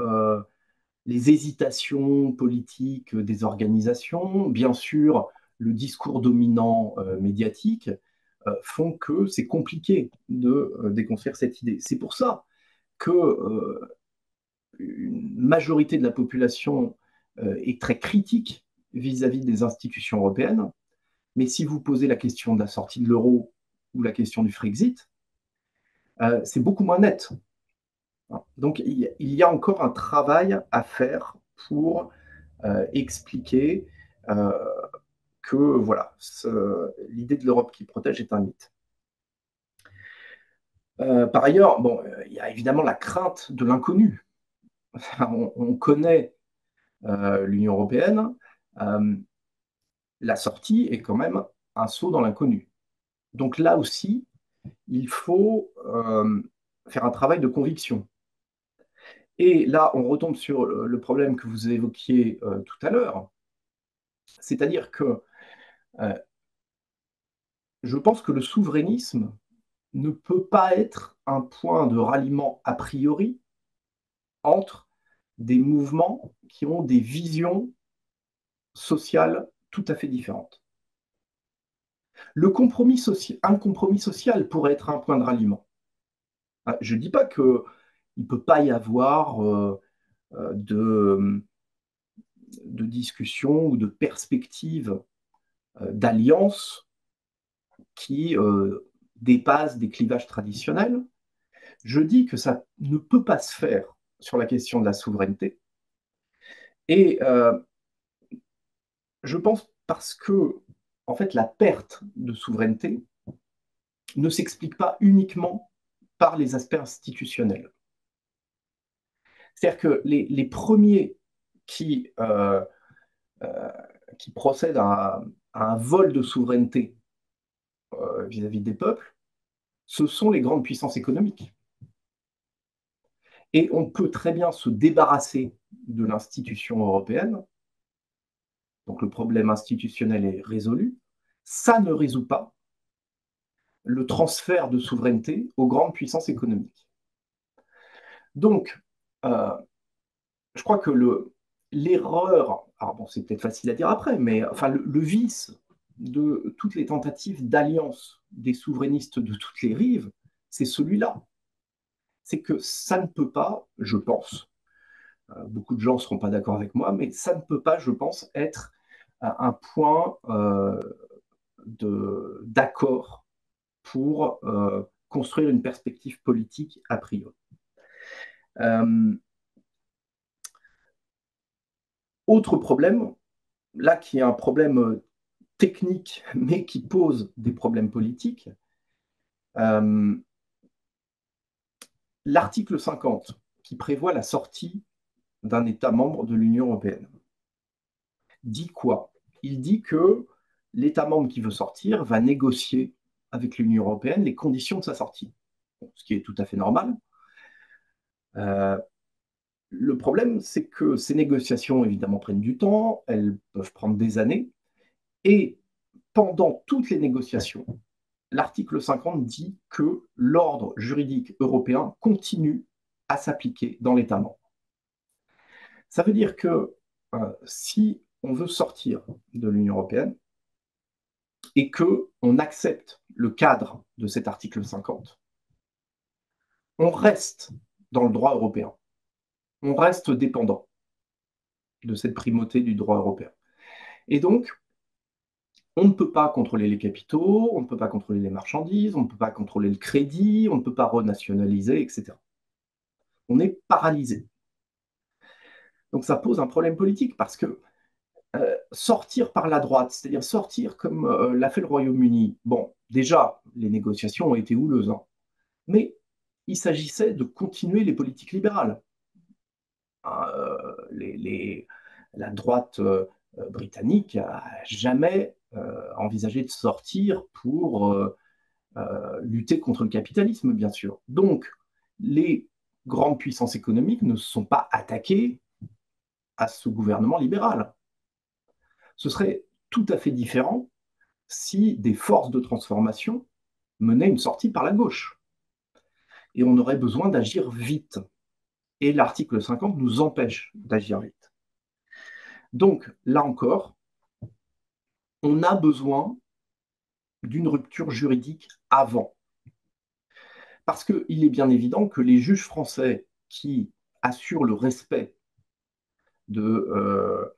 hésitations politiques des organisations, bien sûr, le discours dominant médiatique, font que c'est compliqué de déconstruire cette idée. C'est pour ça que une majorité de la population est très critique vis-à-vis des institutions européennes. Mais si vous posez la question de la sortie de l'euro ou la question du Frexit, c'est beaucoup moins net. Donc il y a encore un travail à faire pour expliquer euh, que voilà, l'idée de l'Europe qui protège est un mythe. Par ailleurs, bon, il y a évidemment la crainte de l'inconnu. On connaît l'Union européenne, euh, la sortie est quand même un saut dans l'inconnu. Donc là aussi, il faut faire un travail de conviction. Et là, on retombe sur le problème que vous évoquiez tout à l'heure, c'est-à-dire que euh, je pense que le souverainisme ne peut pas être un point de ralliement a priori entre des mouvements qui ont des visions sociales tout à fait différentes. Un compromis social pourrait être un point de ralliement. Je ne dis pas qu'il ne peut pas y avoir de, de discussion ou de perspective d'alliance qui dépassent des clivages traditionnels. Je dis que ça ne peut pas se faire sur la question de la souveraineté. Et je pense parce que, en fait, la perte de souveraineté ne s'explique pas uniquement par les aspects institutionnels. C'est-à-dire que les premiers qui, euh, euh, qui procèdent à un vol de souveraineté vis-à-vis des peuples, ce sont les grandes puissances économiques. Et on peut très bien se débarrasser de l'institution européenne, donc le problème institutionnel est résolu, ça ne résout pas le transfert de souveraineté aux grandes puissances économiques. Donc, euh, je crois que l'erreur, alors bon, c'est peut-être facile à dire après, mais enfin, le vice de toutes les tentatives d'alliance des souverainistes de toutes les rives, c'est celui-là. C'est que ça ne peut pas, je pense, beaucoup de gens ne seront pas d'accord avec moi, mais ça ne peut pas, je pense, être un point d'accord pour construire une perspective politique a priori. Euh, Autre problème, là qui est un problème technique, mais qui pose des problèmes politiques, euh, l'article 50, qui prévoit la sortie d'un État membre de l'Union européenne, dit quoi? Il dit que l'État membre qui veut sortir va négocier avec l'Union européenne les conditions de sa sortie, ce qui est tout à fait normal. Euh, le problème, c'est que ces négociations, évidemment, prennent du temps, elles peuvent prendre des années, et pendant toutes les négociations, l'article 50 dit que l'ordre juridique européen continue à s'appliquer dans l'État membre. Ça veut dire que si on veut sortir de l'Union européenne et que on accepte le cadre de cet article 50, on reste dans le droit européen. On reste dépendant de cette primauté du droit européen. Et donc, on ne peut pas contrôler les capitaux, on ne peut pas contrôler les marchandises, on ne peut pas contrôler le crédit, on ne peut pas renationaliser, etc. On est paralysé. Donc ça pose un problème politique parce que sortir par la droite, c'est-à-dire sortir comme l'a fait le Royaume-Uni, bon, déjà, les négociations ont été houleuses, hein, mais il s'agissait de continuer les politiques libérales. La droite britannique a jamais envisagé de sortir pour lutter contre le capitalisme, bien sûr. Donc, les grandes puissances économiques ne se sont pas attaquées à ce gouvernement libéral. Ce serait tout à fait différent si des forces de transformation menaient une sortie par la gauche. Et on aurait besoin d'agir vite. Et l'article 50 nous empêche d'agir vite. Donc, là encore, on a besoin d'une rupture juridique avant. Parce qu'il est bien évident que les juges français qui assurent le respect de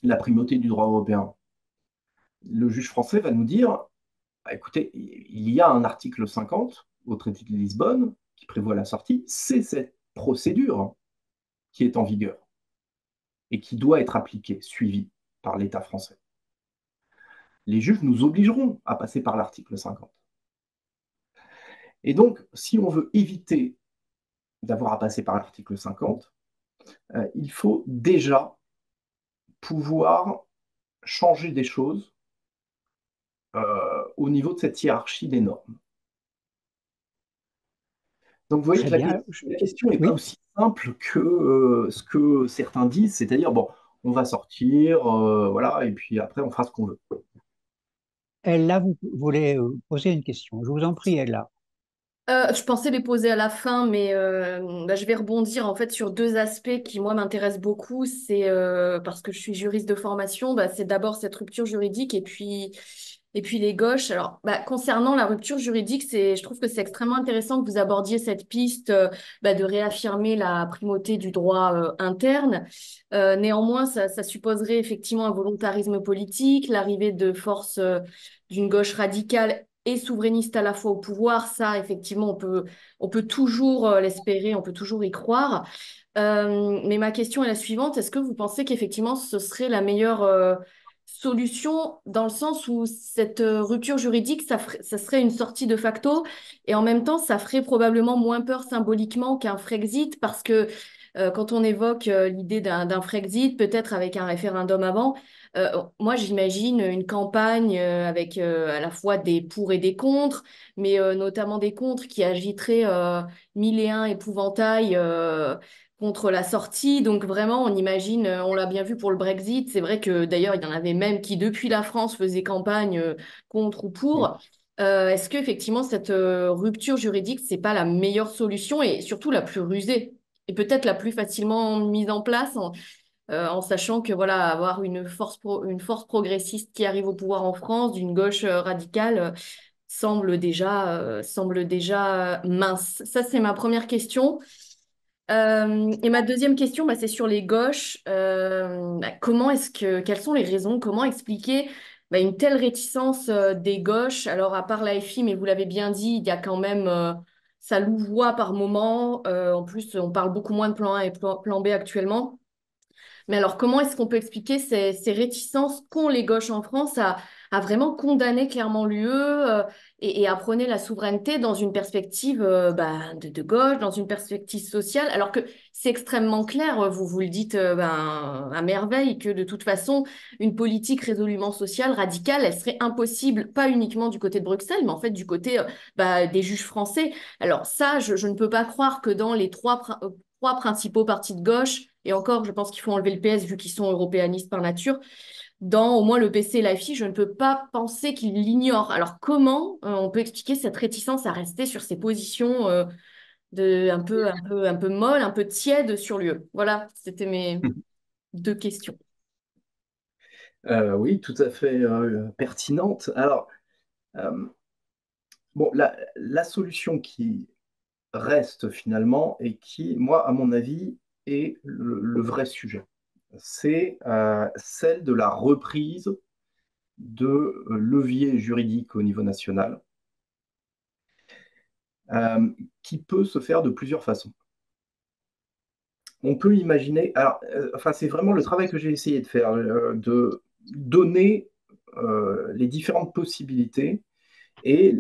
la primauté du droit européen, le juge français va nous dire, bah, écoutez, il y a un article 50 au traité de Lisbonne qui prévoit la sortie, c'est cette procédure qui est en vigueur et qui doit être appliquée, suivie par l'État français. Les juges nous obligeront à passer par l'article 50. Et donc, si on veut éviter d'avoir à passer par l'article 50, il faut déjà pouvoir changer des choses au niveau de cette hiérarchie des normes. Donc vous voyez Très que la, bien. la question n'est pas Oui. aussi simple que ce que certains disent, c'est-à-dire, bon, on va sortir, voilà, et puis après, on fera ce qu'on veut. Ella, vous voulez poser une question. Je vous en prie, Ella. Je pensais les poser à la fin, mais bah, je vais rebondir en fait sur deux aspects qui moi m'intéressent beaucoup. C'est parce que je suis juriste de formation, bah, c'est d'abord cette rupture juridique et puis les gauches. Alors bah, concernant la rupture juridique, je trouve que c'est extrêmement intéressant que vous abordiez cette piste bah, de réaffirmer la primauté du droit interne. Néanmoins, ça supposerait effectivement un volontarisme politique, l'arrivée de forces d'une gauche radicale et souverainiste à la fois au pouvoir, ça, effectivement, on peut toujours l'espérer, on peut toujours y croire. Mais ma question est la suivante. Est-ce que vous pensez qu'effectivement, ce serait la meilleure solution dans le sens où cette rupture juridique, ça serait une sortie de facto et en même temps, ça ferait probablement moins peur symboliquement qu'un Frexit parce que quand on évoque l'idée d'un Frexit, peut-être avec un référendum avant, moi, j'imagine une campagne avec à la fois des pour et des contre, mais notamment des contre qui agiteraient mille et un épouvantails contre la sortie. Donc vraiment, on imagine, on l'a bien vu pour le Brexit. C'est vrai que d'ailleurs, il y en avait même qui, depuis la France, faisaient campagne contre ou pour. Est-ce qu'effectivement, cette rupture juridique, c'est pas la meilleure solution et surtout la plus rusée et peut-être la plus facilement mise en place en sachant que voilà, avoir une force progressiste qui arrive au pouvoir en France, d'une gauche radicale, semble déjà mince. Ça, c'est ma première question. Et ma deuxième question, bah, c'est sur les gauches. Quelles sont les raisons? Comment expliquer une telle réticence des gauches. Alors, à part l'AFI, mais vous l'avez bien dit, il y a quand même, ça louvoie par moment. En plus, on parle beaucoup moins de plan A et plan B actuellement. Mais alors, comment est-ce qu'on peut expliquer ces réticences qu'ont les gauches en France à vraiment condamner clairement l'UE et à prôner la souveraineté dans une perspective de gauche, dans une perspective sociale, alors que c'est extrêmement clair, vous le dites à merveille, que de toute façon, une politique résolument sociale, radicale, elle serait impossible, pas uniquement du côté de Bruxelles, mais en fait du côté des juges français. Alors ça, je ne peux pas croire que dans les trois principaux partis de gauche, et encore, je pense qu'il faut enlever le PS vu qu'ils sont européanistes par nature, dans au moins le PC et l'AFI, je ne peux pas penser qu'ils l'ignorent. Alors comment on peut expliquer cette réticence à rester sur ces positions un peu molles, un peu tièdes sur l'UE? Voilà, c'était mes deux questions. Oui, tout à fait pertinente. Alors, euh, bon, la solution qui reste finalement et qui, moi, à mon avis, est le vrai sujet, c'est celle de la reprise de leviers juridiques au niveau national, euh, qui peut se faire de plusieurs façons. On peut imaginer, alors, enfin, c'est vraiment le travail que j'ai essayé de faire, de donner les différentes possibilités et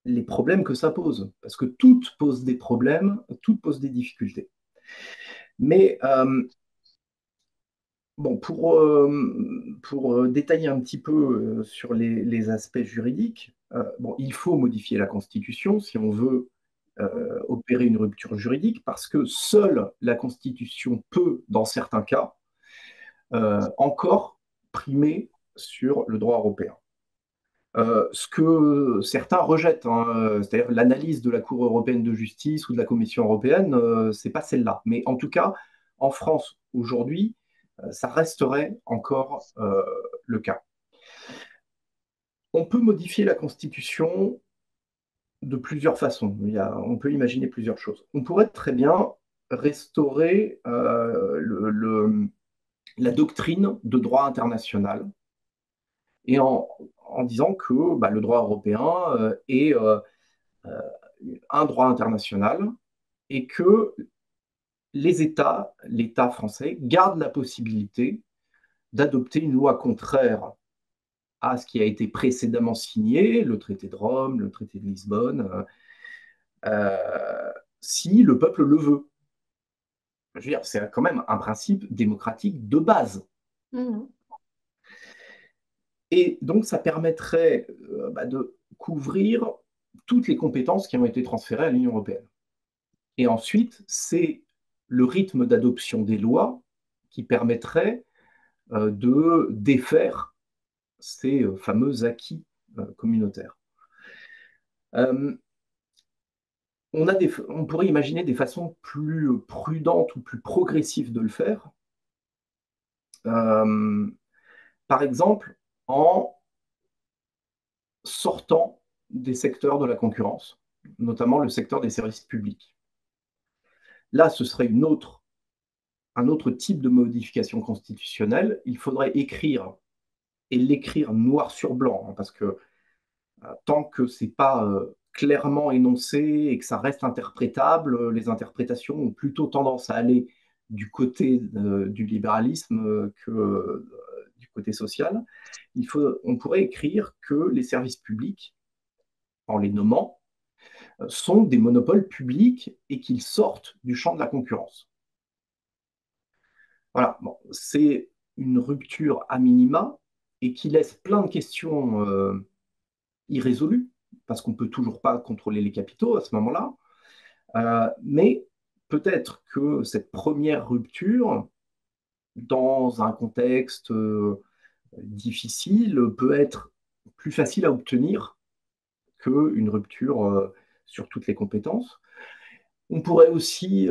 les problèmes que ça pose, parce que toutes posent des problèmes, toutes posent des difficultés. Mais bon, pour détailler un petit peu sur les aspects juridiques, bon, il faut modifier la Constitution si on veut opérer une rupture juridique, parce que seule la Constitution peut, dans certains cas, encore primer sur le droit européen. Ce que certains rejettent, hein, c'est-à-dire l'analyse de la Cour européenne de justice ou de la Commission européenne, c'est pas celle-là. Mais en tout cas, en France aujourd'hui, ça resterait encore le cas. On peut modifier la Constitution de plusieurs façons. On peut imaginer plusieurs choses. On pourrait très bien restaurer la doctrine de droit international et en disant que bah, le droit européen est euh, un droit international et que les États, l'État français, gardent la possibilité d'adopter une loi contraire à ce qui a été précédemment signé, le traité de Rome, le traité de Lisbonne, si le peuple le veut. Je veux dire, c'est quand même un principe démocratique de base. Mhm. Et donc, ça permettrait de couvrir toutes les compétences qui ont été transférées à l'Union européenne. Et ensuite, c'est le rythme d'adoption des lois qui permettrait de défaire ces fameux acquis communautaires. Euh, on pourrait imaginer des façons plus prudentes ou plus progressives de le faire. Euh, Par exemple, en sortant des secteurs de la concurrence, notamment le secteur des services publics. Là, ce serait un autre type de modification constitutionnelle. Il faudrait écrire et l'écrire noir sur blanc, hein, parce que tant que c'est pas clairement énoncé et que ça reste interprétable, les interprétations ont plutôt tendance à aller du côté du libéralisme que du côté social. On pourrait écrire que les services publics, en les nommant, sont des monopoles publics et qu'ils sortent du champ de la concurrence. Voilà, bon, c'est une rupture à minima et qui laisse plein de questions irrésolues, parce qu'on ne peut toujours pas contrôler les capitaux à ce moment-là. Mais peut-être que cette première rupture, dans un contexte difficile, peut être plus facile à obtenir qu'une rupture sur toutes les compétences. On pourrait aussi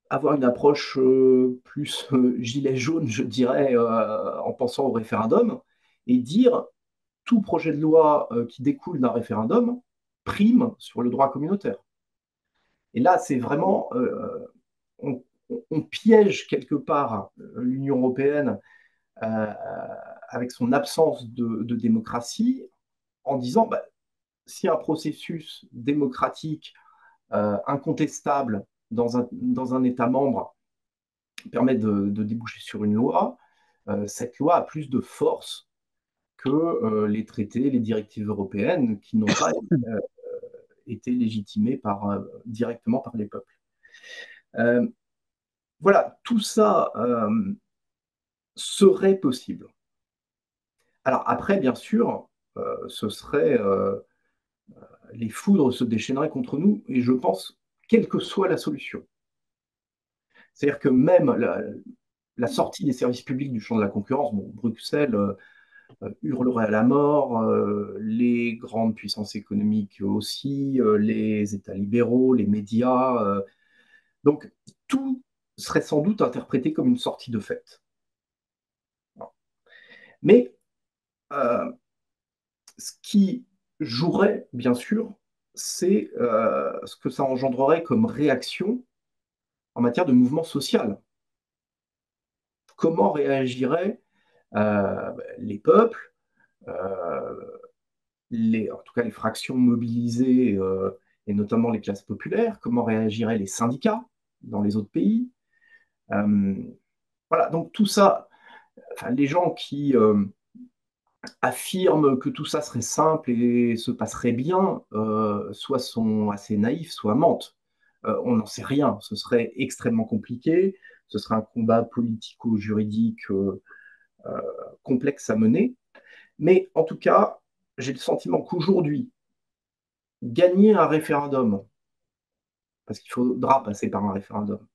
avoir une approche plus gilet jaune, je dirais, en pensant au référendum, et dire tout projet de loi qui découle d'un référendum prime sur le droit communautaire. Et là, c'est vraiment, on piège quelque part l'Union européenne avec son absence de démocratie, en disant, bah, si un processus démocratique incontestable dans un État membre permet de déboucher sur une loi, cette loi a plus de force que les traités, les directives européennes qui n'ont pas été légitimées directement par les peuples. Voilà, tout ça serait possible. Alors après, bien sûr, ce serait les foudres se déchaîneraient contre nous, et je pense, quelle que soit la solution. C'est-à-dire que même la sortie des services publics du champ de la concurrence, bon, Bruxelles hurlerait à la mort, les grandes puissances économiques aussi, les États libéraux, les médias. Donc, tout serait sans doute interprété comme une sortie de fait. Mais ce qui jouerait, bien sûr, c'est ce que ça engendrerait comme réaction en matière de mouvement social. Comment réagiraient les peuples, en tout cas les fractions mobilisées, et notamment les classes populaires, comment réagiraient les syndicats dans les autres pays. Voilà, donc tout ça, enfin, les gens qui affirment que tout ça serait simple et se passerait bien, soit sont assez naïfs, soit mentent. On n'en sait rien, ce serait extrêmement compliqué, ce serait un combat politico-juridique complexe à mener, mais en tout cas, j'ai le sentiment qu'aujourd'hui, gagner un référendum, parce qu'il faudra passer par un référendum,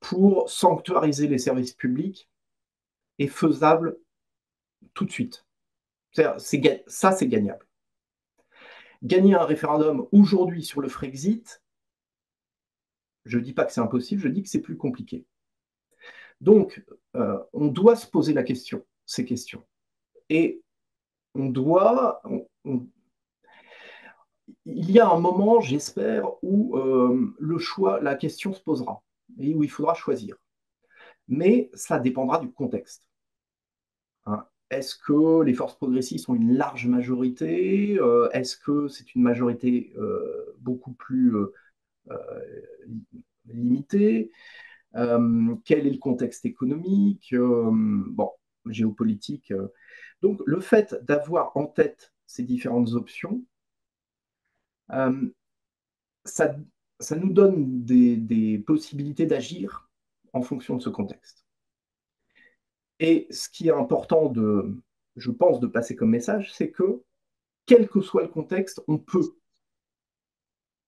pour sanctuariser les services publics est faisable tout de suite. Ça, c'est gagnable. Gagner un référendum aujourd'hui sur le Frexit, je ne dis pas que c'est impossible, je dis que c'est plus compliqué. Donc, on doit se poser ces questions. Et il y a un moment, j'espère, où la question se posera et où il faudra choisir. Mais ça dépendra du contexte. Hein. Est-ce que les forces progressistes ont une large majorité? Est-ce que c'est une majorité beaucoup plus limitée? Quel est le contexte économique? Bon, géopolitique. Donc, le fait d'avoir en tête ces différentes options, euh, ça, ça nous donne des possibilités d'agir en fonction de ce contexte. Et ce qui est important je pense, de passer comme message, c'est que, quel que soit le contexte, on peut.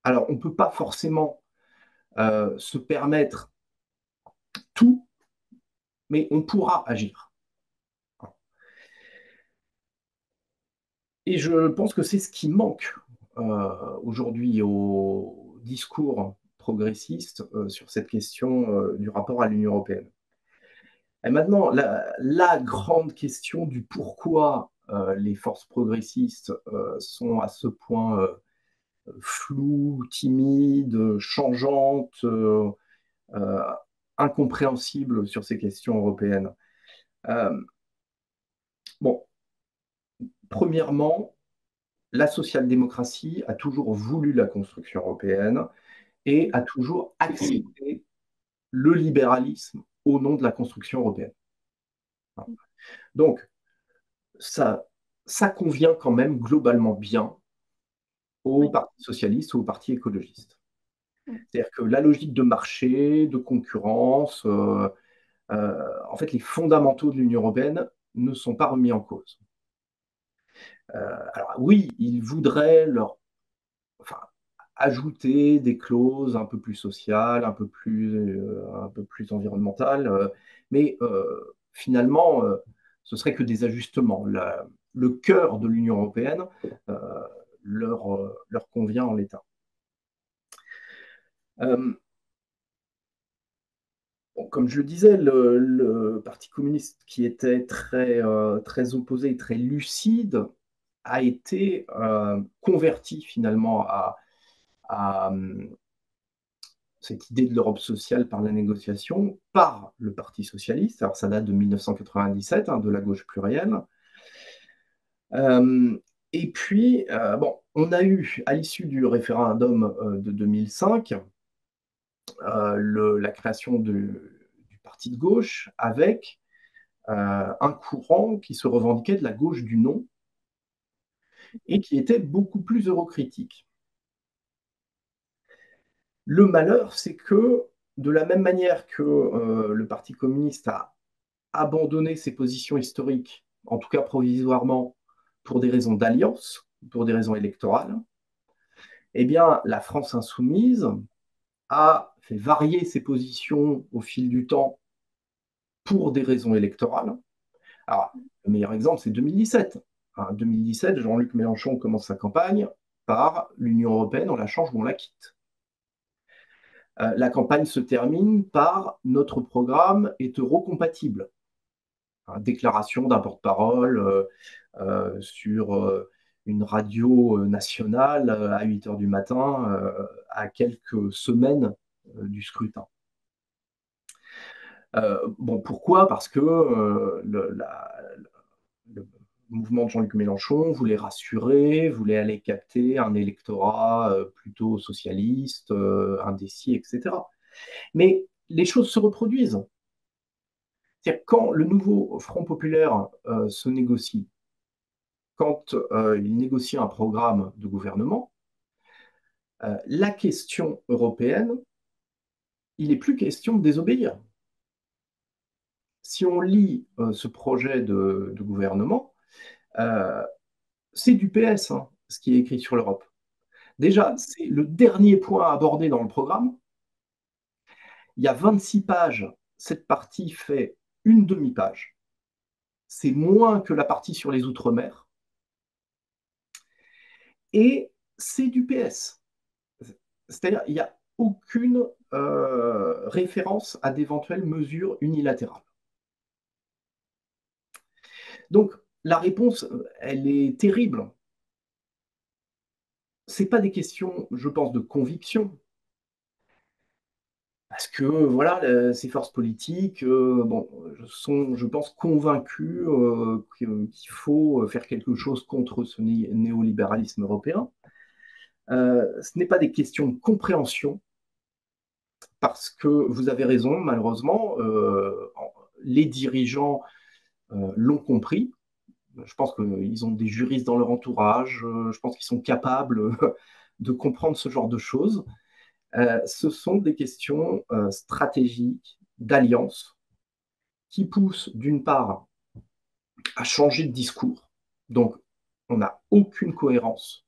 Alors, on ne peut pas forcément se permettre tout, mais on pourra agir. Et je pense que c'est ce qui manque aujourd'hui au discours progressiste sur cette question du rapport à l'Union européenne. Et maintenant, la grande question du pourquoi les forces progressistes sont à ce point floues, timides, changeantes, euh, incompréhensibles sur ces questions européennes. Euh, bon, premièrement, la social-démocratie a toujours voulu la construction européenne et a toujours accepté le libéralisme au nom de la construction européenne. Donc, ça convient quand même globalement bien au Oui. Parti socialiste ou au Parti écologiste. C'est-à-dire que la logique de marché, de concurrence, en fait, les fondamentaux de l'Union européenne ne sont pas remis en cause. Alors oui, ils voudraient enfin, ajouter des clauses un peu plus sociales, un peu plus environnementales, mais finalement, ce serait que des ajustements. Le cœur de l'Union européenne euh, leur convient en l'état. Euh, bon, comme je le disais, le Parti communiste qui était très opposé et très lucide a été converti finalement à cette idée de l'Europe sociale par la négociation par le Parti socialiste. Alors ça date de 1997, hein, de la gauche plurielle. Euh, et puis, bon, on a eu, à l'issue du référendum de 2005, la création du parti de gauche avec un courant qui se revendiquait de la gauche du non et qui était beaucoup plus eurocritique. Le malheur, c'est que de la même manière que le Parti communiste a abandonné ses positions historiques, en tout cas provisoirement, pour des raisons d'alliance, pour des raisons électorales, eh bien, la France insoumise a fait varier ses positions au fil du temps pour des raisons électorales. Alors, le meilleur exemple, c'est 2017. En 2017, Jean-Luc Mélenchon commence sa campagne par l'Union européenne, on la change ou on la quitte. La campagne se termine par notre programme est eurocompatible. Déclaration d'un porte-parole sur une radio nationale à 8 heures du matin, à quelques semaines du scrutin. Bon, pourquoi? Parce que le mouvement de Jean-Luc Mélenchon voulait rassurer, voulait aller capter un électorat plutôt socialiste, indécis, etc. Mais les choses se reproduisent. C'est-à-dire, quand le nouveau Front populaire se négocie, quand il négocie un programme de gouvernement, la question européenne, il n'est plus question de désobéir. Si on lit ce projet de gouvernement, c'est du PS, hein, ce qui est écrit sur l'Europe. Déjà, c'est le dernier point abordé dans le programme. Il y a 26 pages. Cette partie fait une demi-page. C'est moins que la partie sur les Outre-mer. Et c'est du PS. C'est-à-dire, il n'y a aucune référence à d'éventuelles mesures unilatérales. Donc, la réponse, elle est terrible. Ce n'est pas des questions, je pense, de conviction. Parce que voilà, ces forces politiques bon, sont, je pense, convaincues qu'il faut faire quelque chose contre ce néolibéralisme européen. Ce n'est pas des questions de compréhension, parce que vous avez raison, malheureusement, les dirigeants l'ont compris. Je pense qu'ils ont des juristes dans leur entourage, je pense qu'ils sont capables de comprendre ce genre de choses. Ce sont des questions stratégiques, d'alliance, qui poussent d'une part à changer de discours. Donc, on n'a aucune cohérence.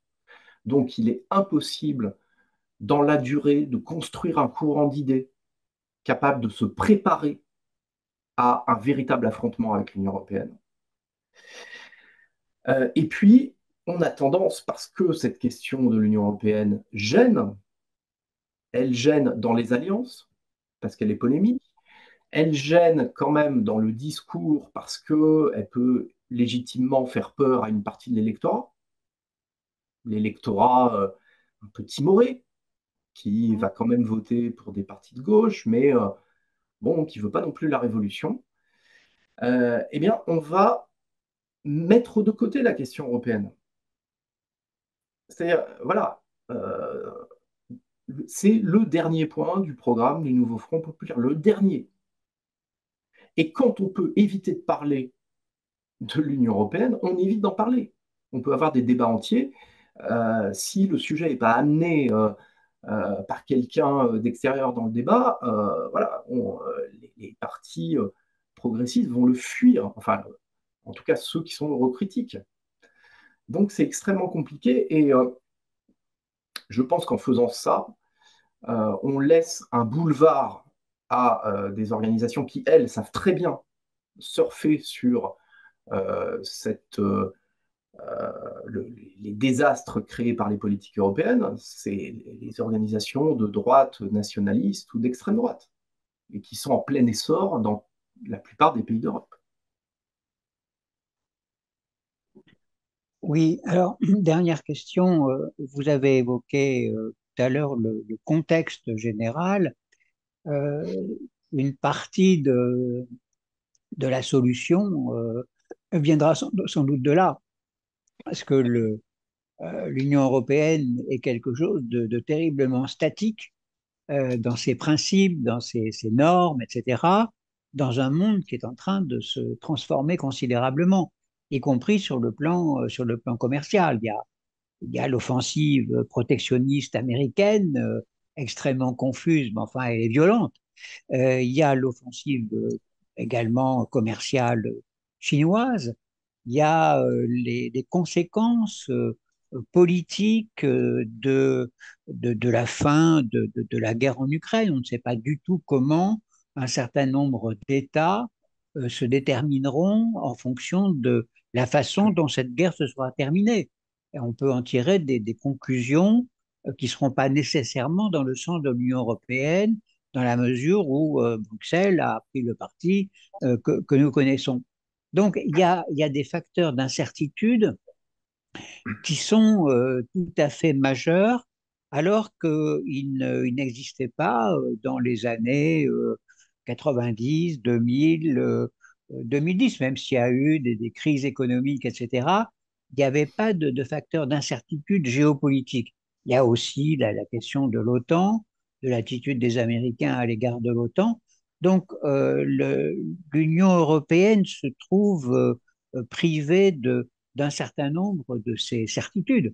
Donc, il est impossible, dans la durée, de construire un courant d'idées capable de se préparer à un véritable affrontement avec l'Union européenne. Et puis, on a tendance, parce que cette question de l'Union européenne gêne, elle gêne dans les alliances, parce qu'elle est polémique, elle gêne quand même dans le discours, parce qu'elle peut légitimement faire peur à une partie de l'électorat un peu timoré, qui va quand même voter pour des partis de gauche, mais bon, qui ne veut pas non plus la révolution. Eh bien, on va mettre de côté la question européenne. C'est-à-dire, voilà, c'est le dernier point du programme du nouveau Front populaire, le dernier. Et quand on peut éviter de parler de l'Union européenne, on évite d'en parler. On peut avoir des débats entiers. Si le sujet n'est pas amené par quelqu'un d'extérieur dans le débat, voilà, les partis progressistes vont le fuir. Enfin, en tout cas, ceux qui sont eurocritiques. Donc, c'est extrêmement compliqué. Et je pense qu'en faisant ça, on laisse un boulevard à des organisations qui, elles, savent très bien surfer sur les désastres créés par les politiques européennes. C'est les organisations de droite nationalistes ou d'extrême droite, et qui sont en plein essor dans la plupart des pays d'Europe. Oui, alors, dernière question. Vous avez évoqué à l'heure le contexte général, euh, une partie de la solution viendra sans doute de là, parce que l'Union européenne est quelque chose de terriblement statique dans ses principes, dans ses normes, etc., dans un monde qui est en train de se transformer considérablement, y compris sur le plan commercial. Il y a l'offensive protectionniste américaine, extrêmement confuse, mais enfin elle est violente. Il y a l'offensive également commerciale chinoise. Il y a les conséquences politiques de la fin de la guerre en Ukraine. On ne sait pas du tout comment un certain nombre d'États se détermineront en fonction de la façon dont cette guerre se sera terminée. Et on peut en tirer des conclusions qui ne seront pas nécessairement dans le sens de l'Union européenne, dans la mesure où Bruxelles a pris le parti que nous connaissons. Donc, il y a des facteurs d'incertitude qui sont tout à fait majeurs, alors qu'il n'existait pas dans les années 90, 2000, 2010, même s'il y a eu des crises économiques, etc. Il n'y avait pas de facteurs d'incertitude géopolitique. Il y a aussi la question de l'OTAN, de l'attitude des Américains à l'égard de l'OTAN. Donc, l'Union européenne se trouve privée d'un certain nombre de ses certitudes.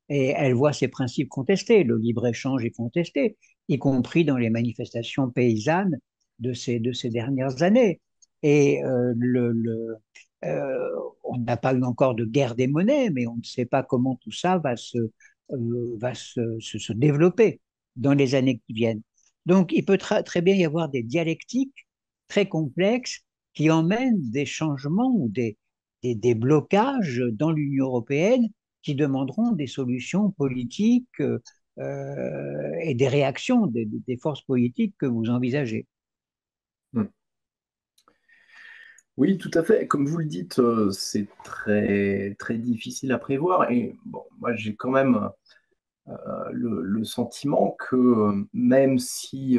Et elle voit ses principes contestés. Le libre-échange est contesté, y compris dans les manifestations paysannes de ces dernières années. Et on n'a pas eu encore de guerre des monnaies, mais on ne sait pas comment tout ça va se développer dans les années qui viennent. Donc, il peut très bien y avoir des dialectiques très complexes qui emmènent des changements ou des blocages dans l'Union européenne qui demanderont des solutions politiques et des réactions des forces politiques que vous envisagez. Hmm. Oui, tout à fait. Comme vous le dites, c'est très, très difficile à prévoir. Et bon, moi, j'ai quand même le sentiment que même si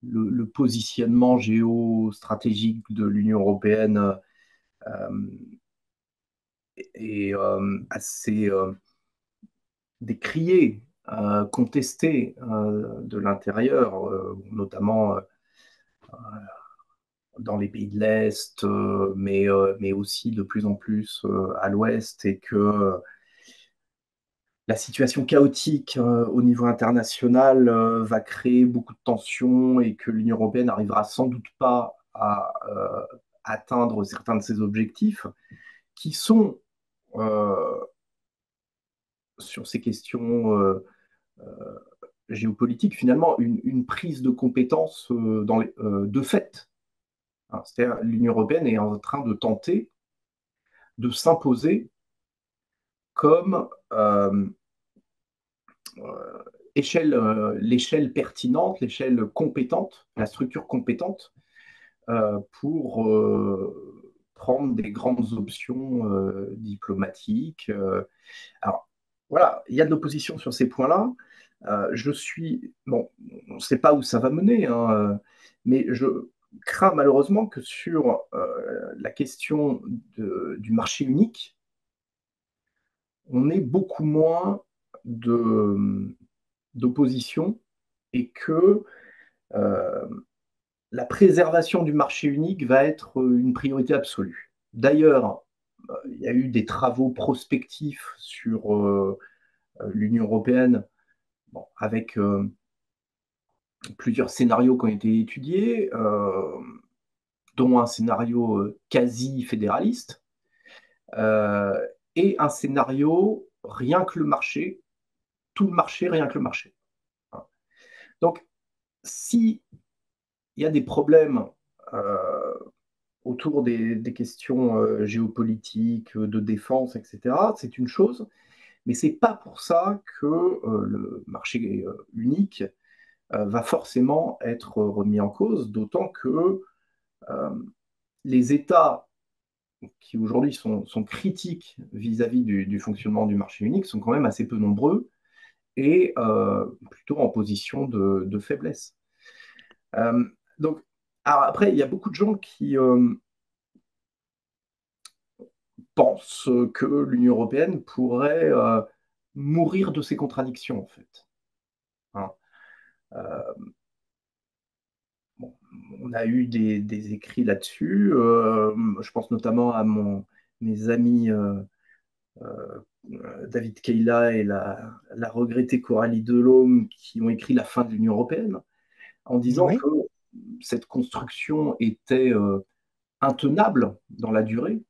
le positionnement géostratégique de l'Union européenne euh, est assez décrié, contesté de l'intérieur, notamment dans les pays de l'Est, mais aussi de plus en plus à l'Ouest, et que la situation chaotique au niveau international va créer beaucoup de tensions et que l'Union européenne n'arrivera sans doute pas à atteindre certains de ses objectifs, qui sont sur ces questions géopolitiques, finalement, une prise de compétence de fait. Hein. C'est-à-dire l'Union européenne est en train de tenter de s'imposer comme l'échelle pertinente, l'échelle compétente, la structure compétente pour prendre des grandes options diplomatiques. Alors, voilà, il y a de l'opposition sur ces points-là. Bon, on ne sait pas où ça va mener, hein, mais je crains malheureusement que sur la question du marché unique, on ait beaucoup moins d'opposition et que euh, la préservation du marché unique va être une priorité absolue. D'ailleurs, il y a eu des travaux prospectifs sur l'Union européenne, bon, avec plusieurs scénarios qui ont été étudiés, dont un scénario quasi fédéraliste euh, et un scénario rien que le marché, tout le marché, rien que le marché. Donc, s'il y a des problèmes autour des questions géopolitiques, de défense, etc., c'est une chose, mais c'est pas pour ça que le marché unique va forcément être remis en cause, d'autant que euh, les États qui aujourd'hui sont critiques vis-à-vis du fonctionnement du marché unique sont quand même assez peu nombreux et plutôt en position de faiblesse. Euh, donc, alors après, il y a beaucoup de gens qui pensent que l'Union européenne pourrait mourir de ses contradictions, en fait. Hein. Euh, bon, on a eu des écrits là-dessus. Je pense notamment à mes amis David Kayla et la regrettée Coralie Delhomme qui ont écrit La fin de l'Union européenne en disant Oui, que cette construction était intenable dans la durée.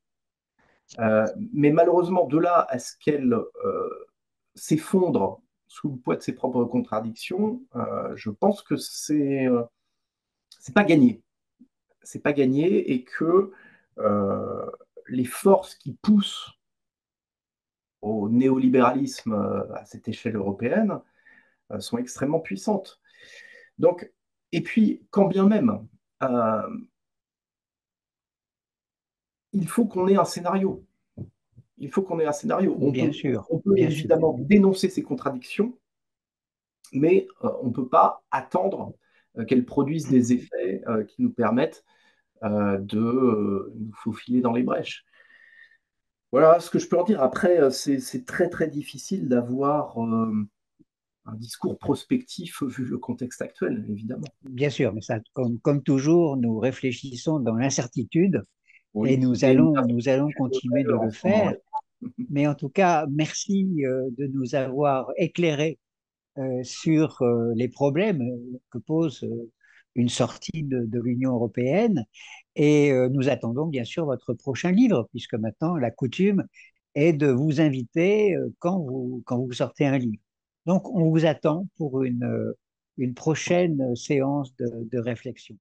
Mais malheureusement, de là à ce qu'elle s'effondre sous le poids de ses propres contradictions, je pense que c'est pas gagné. C'est pas gagné et que euh, les forces qui poussent au néolibéralisme à cette échelle européenne sont extrêmement puissantes. Donc, et puis, quand bien même, euh, il faut qu'on ait un scénario. Il faut qu'on ait un scénario. bien sûr, On peut bien sûr. évidemment dénoncer ces contradictions, mais on ne peut pas attendre qu'elles produisent des effets qui nous permettent de nous faufiler dans les brèches. Voilà ce que je peux en dire. Après, c'est très très difficile d'avoir un discours prospectif vu le contexte actuel, évidemment. Bien sûr, mais ça, comme toujours, nous réfléchissons dans l'incertitude et Oui, il y a une nous allons incertitude continuer de majeure en le ce moment. faire. Mais en tout cas, merci de nous avoir éclairés sur les problèmes que pose une sortie de l'Union européenne. Et nous attendons bien sûr votre prochain livre, puisque maintenant la coutume est de vous inviter quand vous sortez un livre. Donc, on vous attend pour une prochaine séance de réflexion.